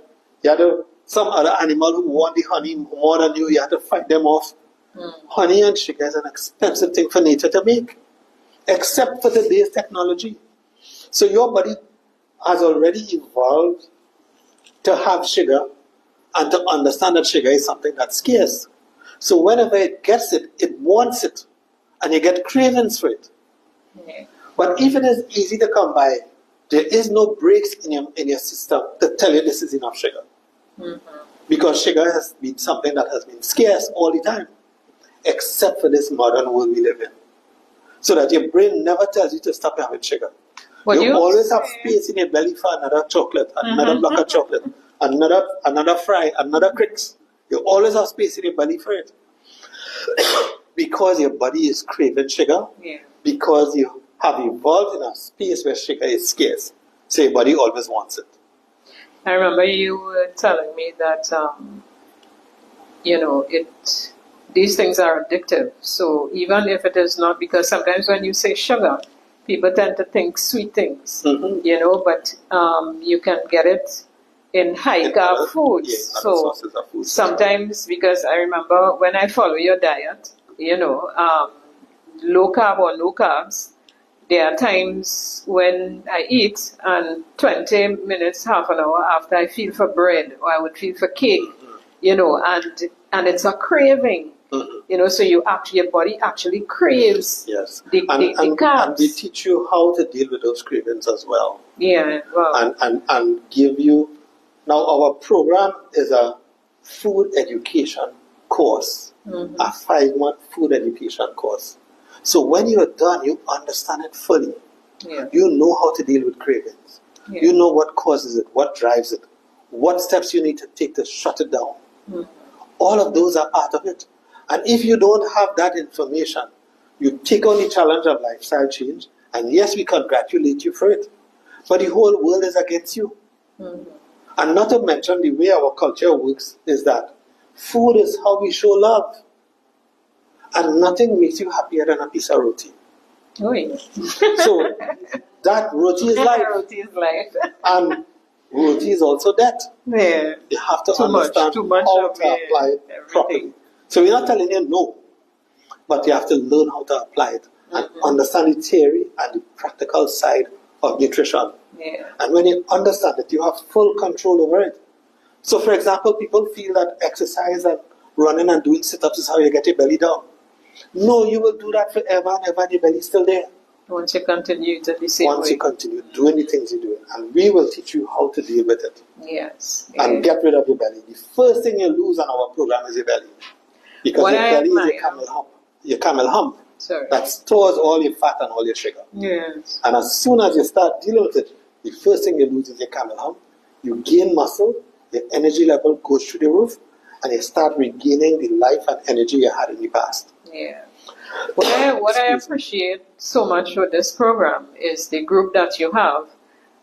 you had to, some other animal who want the honey more than you had to fight them off. Honey and sugar is an expensive thing for nature to make, except for today's technology. So your body has already evolved to have sugar and to understand that sugar is something that's scarce. So whenever it gets it, it wants it. And you get cravings for it. But if it is easy to come by, there is no breaks in your system to tell you this is enough sugar. Because sugar has been something that has been scarce all the time, except for this modern world we live in. So that your brain never tells you to stop having sugar. You always have space in your belly for another chocolate, another block of chocolate, another fry, another Crix. You always have space in your belly for it. Because your body is craving sugar, because you have evolved in a space where sugar is scarce. So your body always wants it. I remember you were telling me that, these things are addictive. So even if it is not, because sometimes when you say sugar, people tend to think sweet things, but you can get it in high-carb foods. So sometimes, because I remember when I follow your diet, low carb or no carbs, there are times when I eat and 20 minutes, half an hour after I feel for bread or I would feel for cake, and it's a craving. So your body actually craves the carbs. And they teach you how to deal with those cravings as well. Yeah, wow. And give you, now our program is a food education course, a 5-month food education course. So when you're done, you understand it fully. You know how to deal with cravings. You know what causes it, what drives it, what steps you need to take to shut it down. All of those are part of it. And if you don't have that information, you take on the challenge of lifestyle change, and yes, we congratulate you for it. But the whole world is against you. And not to mention the way our culture works is that food is how we show love. And nothing makes you happier than a piece of roti. Oh, yeah. So that roti is life. Roti is life. And roti is also death. Yeah. You have to understand how to apply it properly. So we're not telling you no, but you have to learn how to apply it and understand the theory and the practical side of nutrition. And when you understand it, you have full control over it. So for example, people feel that exercise and running and doing sit-ups is how you get your belly down. No, you will do that forever and ever and your belly is still there. Once you continue to the same way. Once you continue doing the things you're doing. And we will teach you how to deal with it. Yes. And get rid of your belly. The first thing you lose on our program is your belly. Because your belly is your camel hump. Your camel hump. That stores all your fat and all your sugar. Yes. And as soon as you start dealing with it, the first thing you lose is your camel hump. You gain muscle, your energy level goes through the roof, and you start regaining the life and energy you had in the past. Yeah. What I appreciate so much with this program is the group that you have,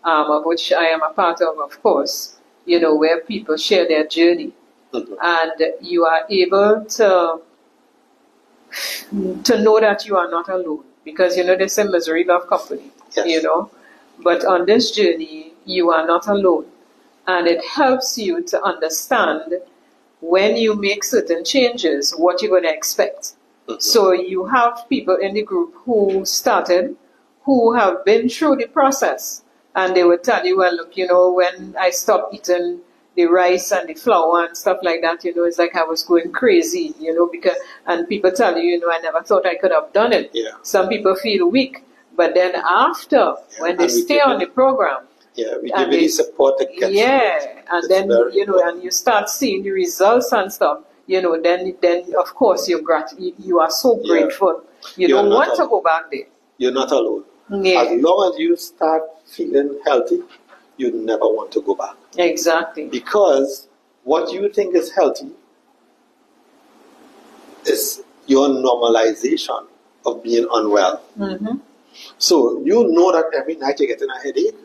of which I am a part of course, where people share their journey. And you are able to know that you are not alone. Because, they say misery love company, But on this journey, you are not alone. And it helps you to understand when you make certain changes, what you're going to expect. So you have people in the group who started, who have been through the process. And they would tell you, well, look, when I stopped eating the rice and the flour and stuff like that, it's like I was going crazy, and people tell you, I never thought I could have done it. Some people feel weak, but then after, when they stay on the program, we give you the support to get and then, and you start seeing the results and stuff, then of course you are so grateful. You don't want to go back there. You're not alone. As long as you start feeling healthy, you never want to go back. Exactly. Because what you think is healthy is your normalization of being unwell. Mm-hmm. So you know that every night you're getting a headache,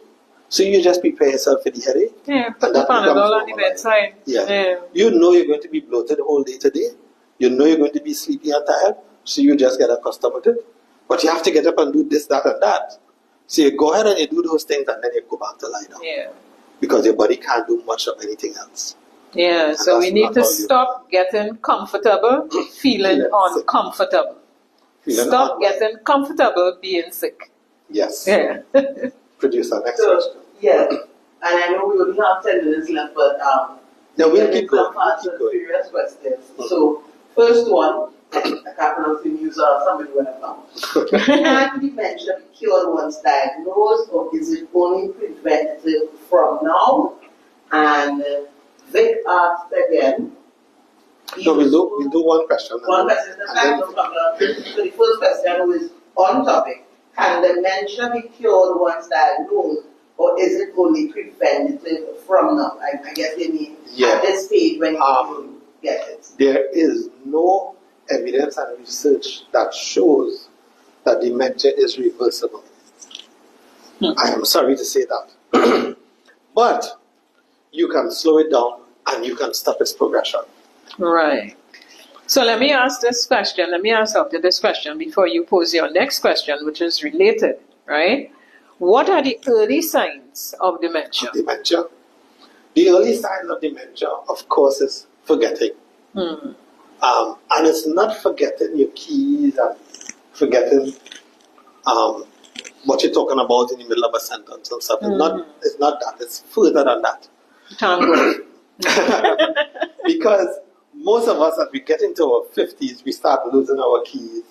so you just prepare yourself for the headache. Yeah, put the Panadol on the bedside. Yeah. You know you're going to be bloated the whole day today. You know you're going to be sleepy and tired, so you just get accustomed to it. But you have to get up and do this, that, and that. So you go ahead and you do those things, and then you go back to lie down. Yeah. Because your body can't do much of anything else. Yeah, And so we need to stop getting comfortable, feeling uncomfortable. Stop getting comfortable being sick. Yes. Yeah. Producer, next question. Yes, and I know we only have 10 minutes left, but we'll keep going. Previous questions. So, first one, I can't pronounce the news or somebody will have found. Can dementia be cured once diagnosed, or is it only preventative from now? And Vic asked again. So we'll do one question. One question at a time, no problem. So the first question was on topic. Can dementia be cured once diagnosed, or is it only preventative from now? I guess they mean at this stage when you get it. There is no evidence and research that shows that dementia is reversible. I am sorry to say that. But you can slow it down and you can stop its progression. Right. So let me ask this question. Let me ask Doctor this question before you pose your next question, which is related, right? What are the early signs of dementia? The early signs of dementia, of course, is forgetting. And it's not forgetting your keys and forgetting what you're talking about in the middle of a sentence and stuff. It's not that. It's further than that. Because most of us, as we get into our 50s, we start losing our keys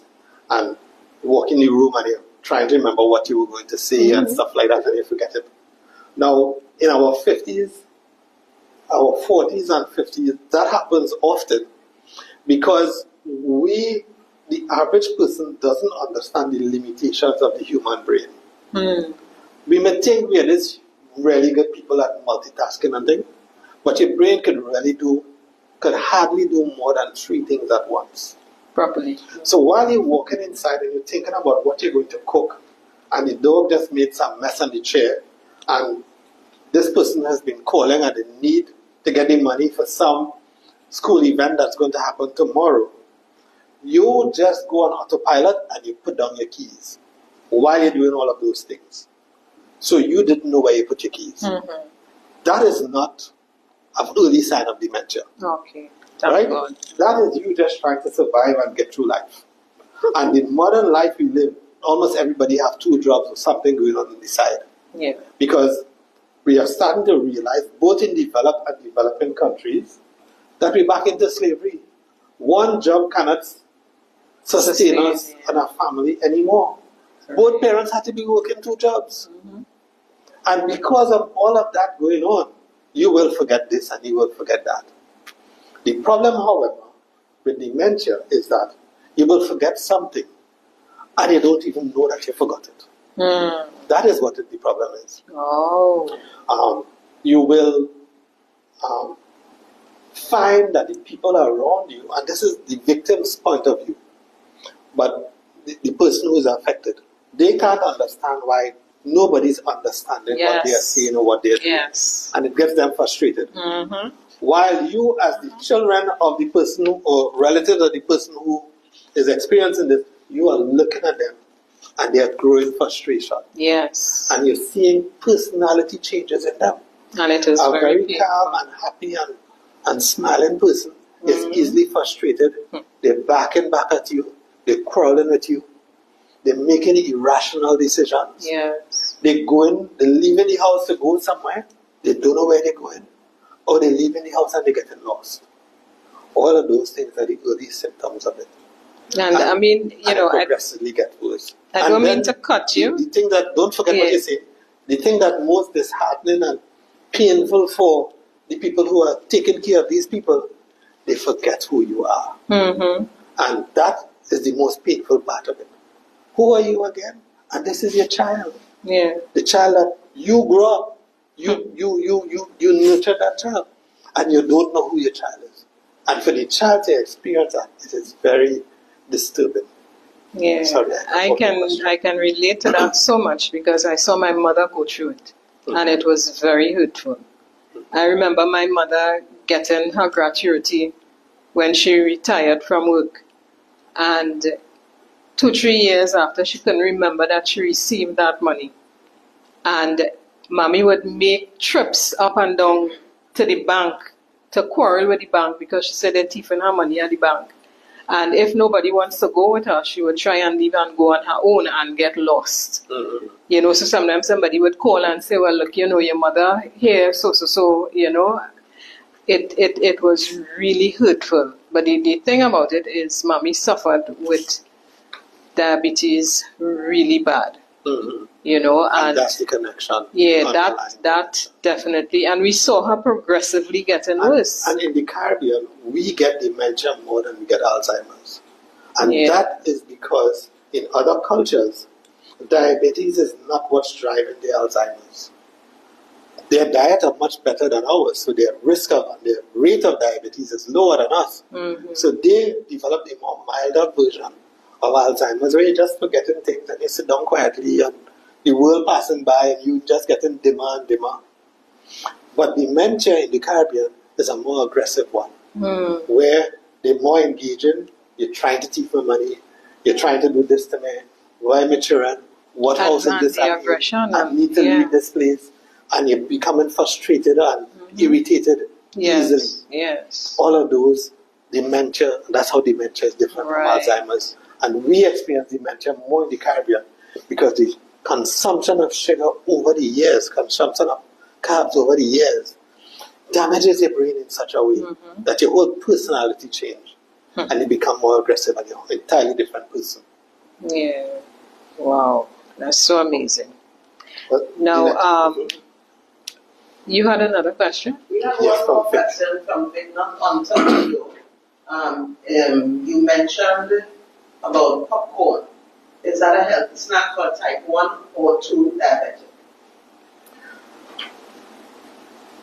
and walk in the room and you're trying to remember what you were going to say and stuff like that, and you forget it. Now, in our 50s, our 40s and 50s, that happens often because the average person doesn't understand the limitations of the human brain. We may think we are these really good people at multitasking and things, but your brain could hardly do more than 3 things at once. Properly. So while you're walking inside and you're thinking about what you're going to cook, and the dog just made some mess on the chair, and this person has been calling and they need to get the money for some school event that's going to happen tomorrow, you just go on autopilot and you put down your keys while you're doing all of those things. So you didn't know where you put your keys. That is not an early sign of dementia. Okay. Right? That is you just trying to survive and get through life. And in modern life we live, almost everybody have 2 jobs or something going on the side. Yeah. Because we are starting to realize, both in developed and developing countries, that we're back into slavery. One job cannot sustain us and our family anymore. Both parents had to be working 2 jobs. And because of all of that going on, you will forget this and you will forget that. The problem, however, with dementia is that you will forget something and you don't even know that you forgot it. That is what the problem is. You will find that the people around you, and this is the victim's point of view, but the person who is affected, they can't understand why nobody's understanding what they are saying or what they are doing. And it gets them frustrated. While you, as the children of the person or relatives of the person who is experiencing this, you are looking at them and they are growing frustration. And you're seeing personality changes in them. And it is a very painful. calm and happy and smiling person is easily frustrated. They're backing back at you. They're quarreling with you. They're making irrational decisions. They're leaving the house to go somewhere. They don't know where they're going. Or they're leaving the house and they're getting lost. All of those things are the early symptoms of it. And I mean, you know, progressively get worse. I don't mean to cut you. The thing that, don't forget what you say, the thing that most disheartening and painful for the people who are taking care of these people, they forget who you are. And that is the most painful part of it. Who are you again? And this is your child. The child that you grew up You nurture that child, and you don't know who your child is. And for the child to experience that, it is very disturbing. Yeah, Sorry, I can relate to that so much because I saw my mother go through it, and it was very hurtful. I remember my mother getting her gratuity when she retired from work, and 2-3 years after, she couldn't remember that she received that money, and mommy would make trips up and down to the bank to quarrel with the bank because she said they're thieving her money at the bank. And if nobody wants to go with her, she would try and leave and go on her own and get lost. Mm-hmm. You know, so sometimes somebody would call and say, well, look, you know, your mother here, so, you know, it was really hurtful. But the thing about it is mommy suffered with diabetes really bad. Mm-hmm. You know, and that's the connection. Yeah, that definitely. And we saw her progressively getting worse. And in the Caribbean, we get dementia more than we get Alzheimer's. And that is because in other cultures, diabetes is not what's driving the Alzheimer's. Their diet are much better than ours, so their their rate of diabetes is lower than us. Mm-hmm. So they developed a more milder version of Alzheimer's, where you're just forgetting things and you sit down quietly and the world passing by and you just getting dimmer and dimmer. But dementia in the Caribbean is a more aggressive one, where they're more engaging. You're trying to thief my money. You're trying to do this to me. Why am I children? What house is this? I need to leave this place. And you're becoming frustrated and irritated easily. Yes. All of those, dementia, that's how dementia is different from Alzheimer's. And we experience dementia more in the Caribbean because the consumption of sugar over the years, consumption of carbs over the years, damages your brain in such a way that your whole personality changes and you become more aggressive and you're an entirely different person. Yeah. Wow. That's so amazing. Well, now, you had another question? We have one more question from Vic, not on topic though. You mentioned about popcorn. Is that a healthy snack for type 1 or 2 diabetic?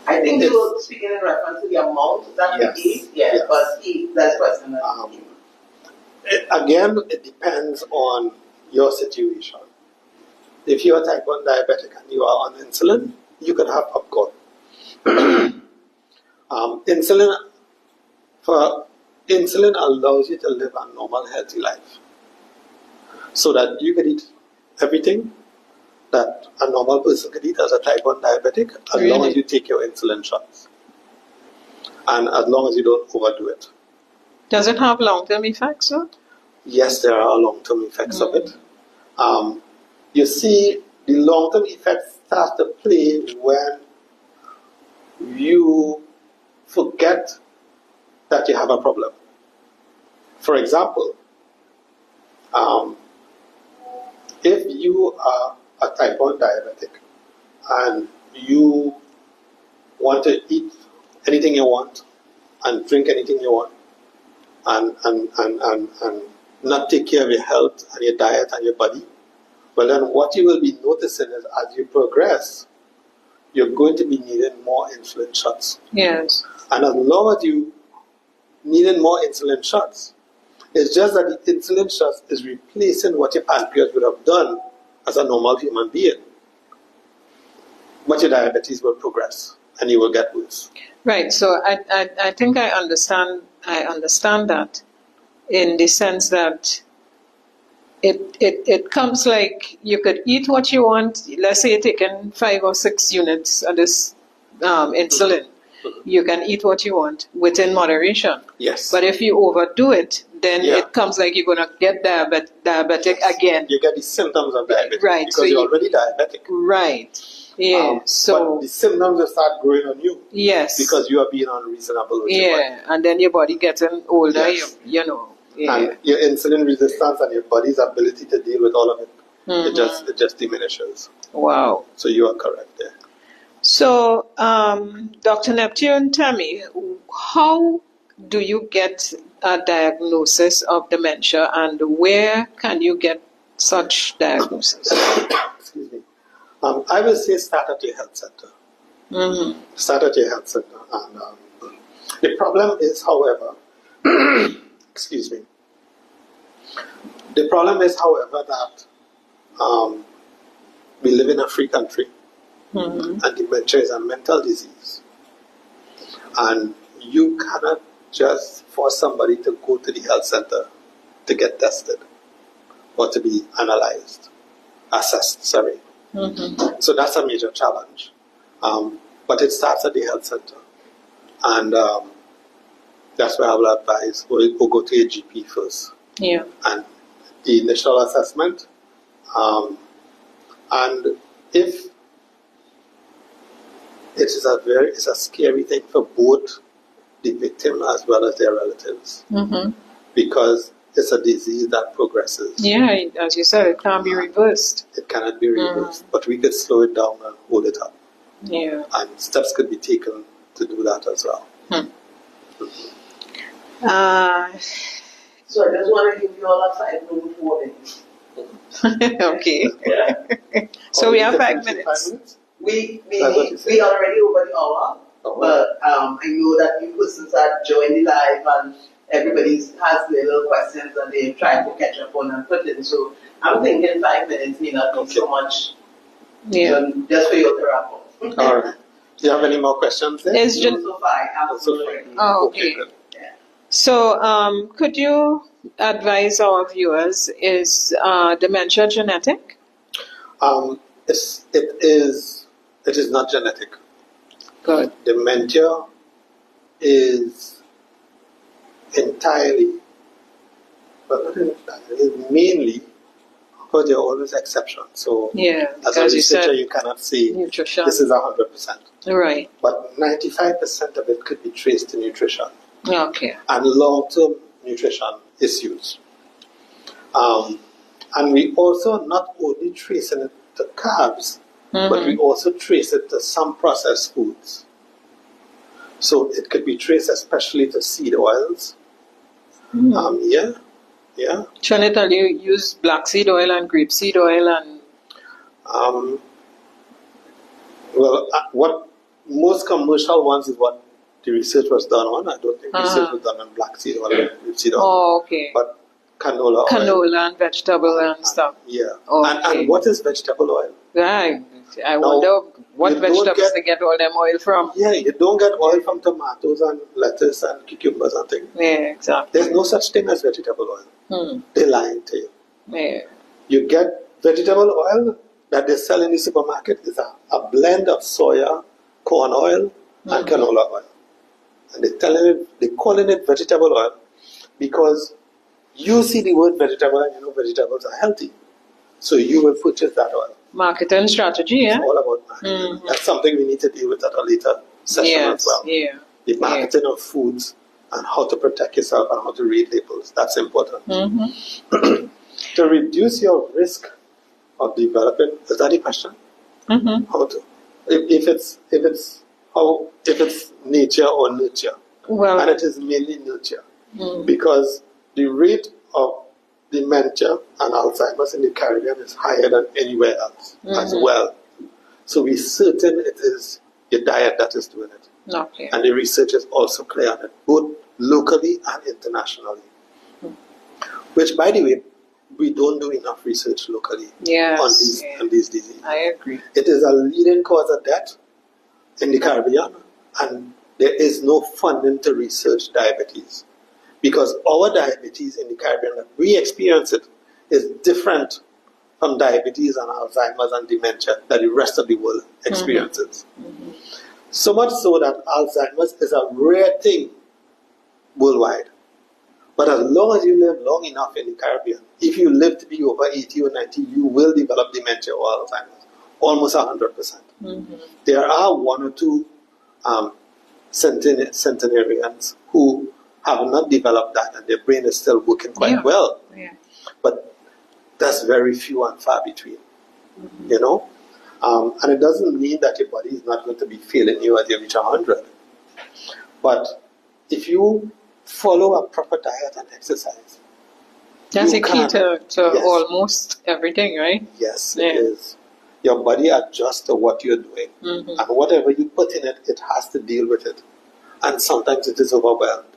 I think you were speaking in reference to the amount. Is that the case? Yes. But that's the question. Again, it depends on your situation. If you are type 1 diabetic and you are on insulin, you can have popcorn. Insulin allows you to live a normal, healthy life. So that you can eat everything that a normal person can eat as a type 1 diabetic, as long as you take your insulin shots. And as long as you don't overdo it. Does it have long-term effects, sir? Yes, there are long-term effects of it. You see, the long-term effects start to play when you forget that you have a problem. For example, if you are a type 1 diabetic and you want to eat anything you want and drink anything you want and not take care of your health and your diet and your body, well then what you will be noticing is as you progress, you're going to be needing more insulin shots. Yes. And as long as you needing more insulin shots, it's just that the insulin shots is replacing what your pancreas would have done as a normal human being. But your diabetes will progress and you will get worse. Right. So I think I understand that in the sense that it comes like you could eat what you want. Let's say you're taking 5 or 6 units of this insulin. You can eat what you want within moderation. Yes. But if you overdo it, then it comes like you're going to get diabetic again. You get the symptoms of diabetes right. because you're already diabetic. Right. Yeah. But the symptoms will start growing on you. Yes. Because you are being unreasonable with your body. And then your body getting older, you know. Yeah. And your insulin resistance and your body's ability to deal with all of it, it just diminishes. Wow. So you are correct there. So, Dr. Neptune, tell me, how do you get a diagnosis of dementia and where can you get such diagnosis? Excuse me. I will say start at your health center. Start at your health center. And the problem is, however, excuse me. The problem is, however, that we live in a free country, and dementia is a mental disease. And you cannot just force somebody to go to the health center to get tested or to be assessed. So that's a major challenge. But it starts at the health center. And that's where I will advise, we'll go to a GP first. Yeah. And the initial assessment. And if it's a scary thing for both the victim as well as their relatives, because it's a disease that progresses. Yeah, as you said, it can't be reversed. It cannot be reversed, but we could slow it down and hold it up. Yeah. And steps could be taken to do that as well. So I just want to give you all a side note warning. Okay. So we have 5 minutes. We already over the hour, but I know that you persons that joined the live and everybody has their little questions and they're trying to catch up on and put in. So I'm thinking 5 minutes may not be so much. Just for your therapy. All right. Do you have any more questions there? It's just, So far, I have already. oh, okay. Good. Yeah. So could you advise our viewers, is dementia genetic? It is not genetic. Good. Dementia is entirely, but not entirely, mainly, because there are always exceptions. So as a researcher, you cannot say nutrition. This is 100%. Right. But 95% of it could be traced to nutrition. Okay. And long-term nutrition issues. And we also not only trace it to carbs, but we also trace it to some processed foods. So it could be traced especially to seed oils. Yeah. Trinidad, you use black seed oil and grapeseed oil and... what most commercial ones is what the research was done on. I don't think research was done on black seed oil and grapeseed oil. Oh, okay. But canola oil. Canola and vegetable and stuff. Yeah. Okay. And what is vegetable oil? Right. I wonder what vegetables they get all them oil from. Yeah, you don't get oil from tomatoes and lettuce and cucumbers and things. Yeah, exactly. There's no such thing as vegetable oil. They're lying to you. Yeah. You get vegetable oil that they sell in the supermarket is a blend of soya, corn oil, and canola oil. And they're calling it vegetable oil because you see the word vegetable and you know vegetables are healthy. So you will purchase that oil. Marketing strategy, yeah? It's all about marketing. That's something we need to deal with at a later session as well. Yeah. The marketing of foods and how to protect yourself and how to read labels. That's important. To reduce your risk of developing, is that the question? How to? If it's nature or nurture. Well, and it is mainly nurture. Because the rate of dementia and Alzheimer's in the Caribbean is higher than anywhere else as well. So we're certain it is your diet that is doing it. Okay. And the research is also clear on it, both locally and internationally. Which, by the way, we don't do enough research locally on these diseases. I agree. It is a leading cause of death in the Caribbean, and there is no funding to research diabetes. Because our diabetes in the Caribbean, that we experience it, is different from diabetes and Alzheimer's and dementia that the rest of the world experiences. So much so that Alzheimer's is a rare thing worldwide. But as long as you live long enough in the Caribbean, if you live to be over 80 or 90, you will develop dementia or Alzheimer's, almost 100%. There are one or two centenarians who have not developed that and their brain is still working quite well. But that's very few and far between, you know. And it doesn't mean that your body is not going to be failing you as you reach 100. But if you follow a proper diet and exercise, that's a key to almost everything, right? Yes, it is. your body adjusts to what you're doing. And whatever you put in it, it has to deal with it. And sometimes it is overwhelmed.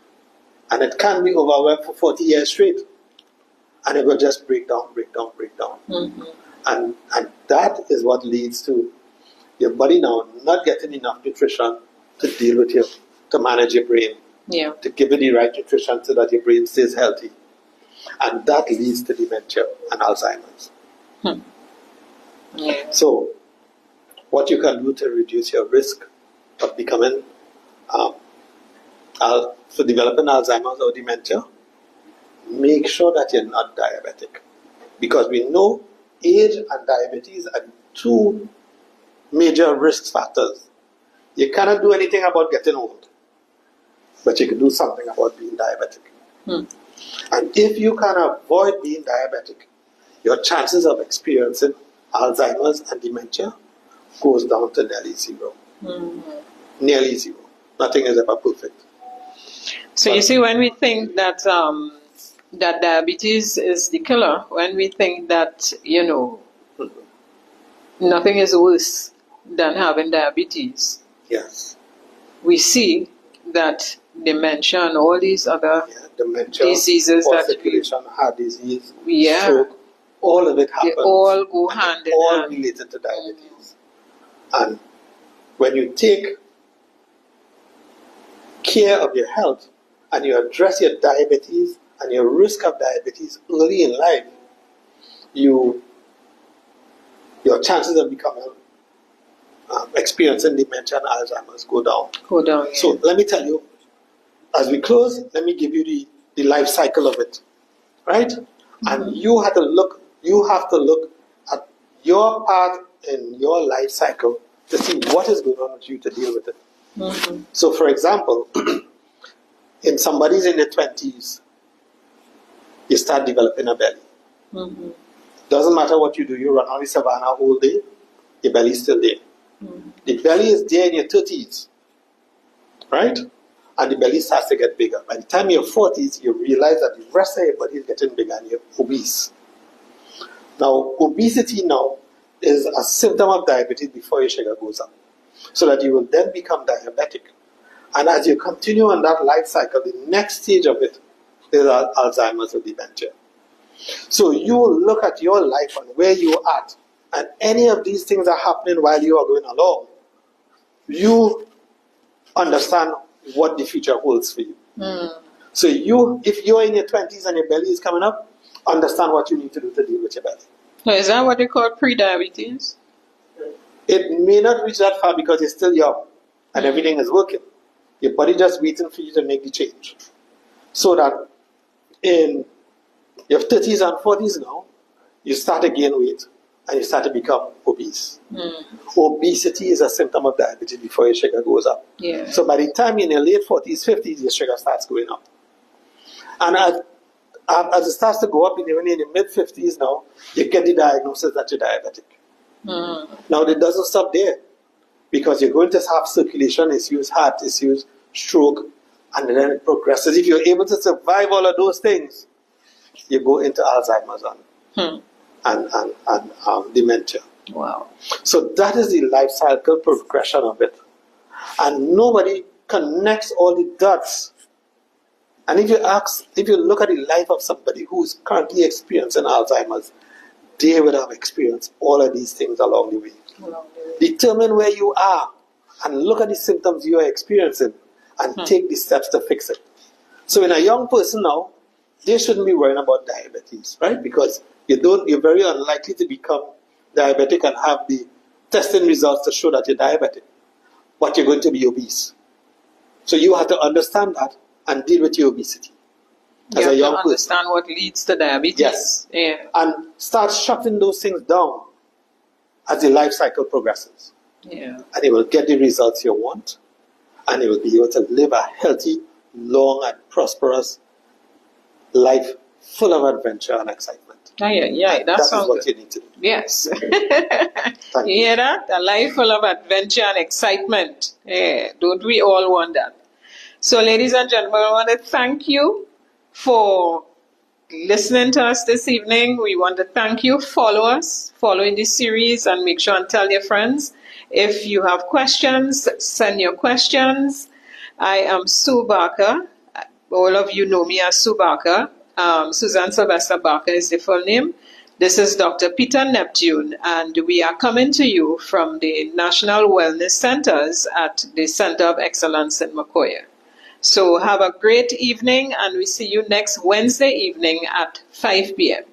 And it can be overwhelmed for 40 years straight. And it will just break down. And that is what leads to your body now not getting enough nutrition to deal with to manage your brain. Yeah. To give it the right nutrition so that your brain stays healthy. And that leads to dementia and Alzheimer's. Yeah. So, what you can do to reduce your risk of becoming, for developing Alzheimer's or dementia, make sure that you're not diabetic. Because we know age and diabetes are two major risk factors. You cannot do anything about getting old, but you can do something about being diabetic. And if you can avoid being diabetic, your chances of experiencing Alzheimer's and dementia goes down to nearly zero. Nearly zero. Nothing is ever perfect. So you see, when we think that that diabetes is the killer, when we think that, nothing is worse than having diabetes, Yes. we see that dementia and all these other Dementia, diseases that circulation, heart disease, Yeah. stroke, all of it they happens. all go hand in all hand. related to diabetes. And when you take care of your health and you address your diabetes and your risk of diabetes early in life, your chances of becoming experiencing dementia and Alzheimer's go down. Yeah. So let me tell you, as we close, let me give you the life cycle of it, right? And you have to look at your part in your life cycle to see what is going on with you to deal with it. So, for example, in somebody's in their 20s, you start developing a belly. Doesn't matter what you do, you run on the savannah all day, your belly's still there. The belly is there in your 30s, right? And the belly starts to get bigger. By the time you're 40s, you realize that the rest of your body is getting bigger and you're obese. Now, obesity now is a symptom of diabetes before your sugar goes up. So that you will then become diabetic. And as you continue on that life cycle, the next stage of it is Alzheimer's or dementia. So you will look at your life and where you are at, and any of these things are happening while you are going along, you understand what the future holds for you. So if you're in your 20s and your belly is coming up, understand what you need to do to deal with your belly. So is that what they call pre-diabetes? It may not reach that far because you're still young and everything is working. Your body just waiting for you to make the change. So that in your 30s and 40s now, you start to gain weight and you start to become obese. Obesity is a symptom of diabetes before your sugar goes up. Yeah. So by the time you're in your late 40s, 50s, your sugar starts going up. And as it starts to go up, when you're in your mid-50s now, you get the diagnosis that you're diabetic. Now, it doesn't stop there because you're going to have circulation issues, heart issues, stroke, and then it progresses. If you're able to survive all of those things, you go into Alzheimer's and dementia. Wow. So that is the life cycle progression of it. And nobody connects all the dots. And if you look at the life of somebody who is currently experiencing Alzheimer's, they would have experienced all of these things along the way. Determine where you are and look at the symptoms you are experiencing and take the steps to fix it. So in a young person now, they shouldn't be worrying about diabetes, right? Because you're very unlikely to become diabetic and have the testing results to show that you're diabetic. But you're going to be obese. So you have to understand that and deal with your obesity. You have to understand what leads to diabetes. Yes. Yeah. And start shutting those things down as the life cycle progresses. Yeah. And you will get the results you want. And you will be able to live a healthy, long and prosperous life full of adventure and excitement. Yeah, that sounds what good. you need to do. Yes. You hear that? A life full of adventure and excitement. Yeah. Don't we all want that? So, ladies and gentlemen, I want to thank you for listening to us this evening. We want to thank you. Follow us, follow in this series, and make sure and tell your friends. If you have questions, send your questions. I am Sue Barker. All of you know me as Sue Barker. Susan Sylvester Barker is the full name. This is Dr. Peter Neptune, and we are coming to you from the National Wellness Centers at the Center of Excellence in Macoya. So have a great evening, and we see you next Wednesday evening at 5 p.m.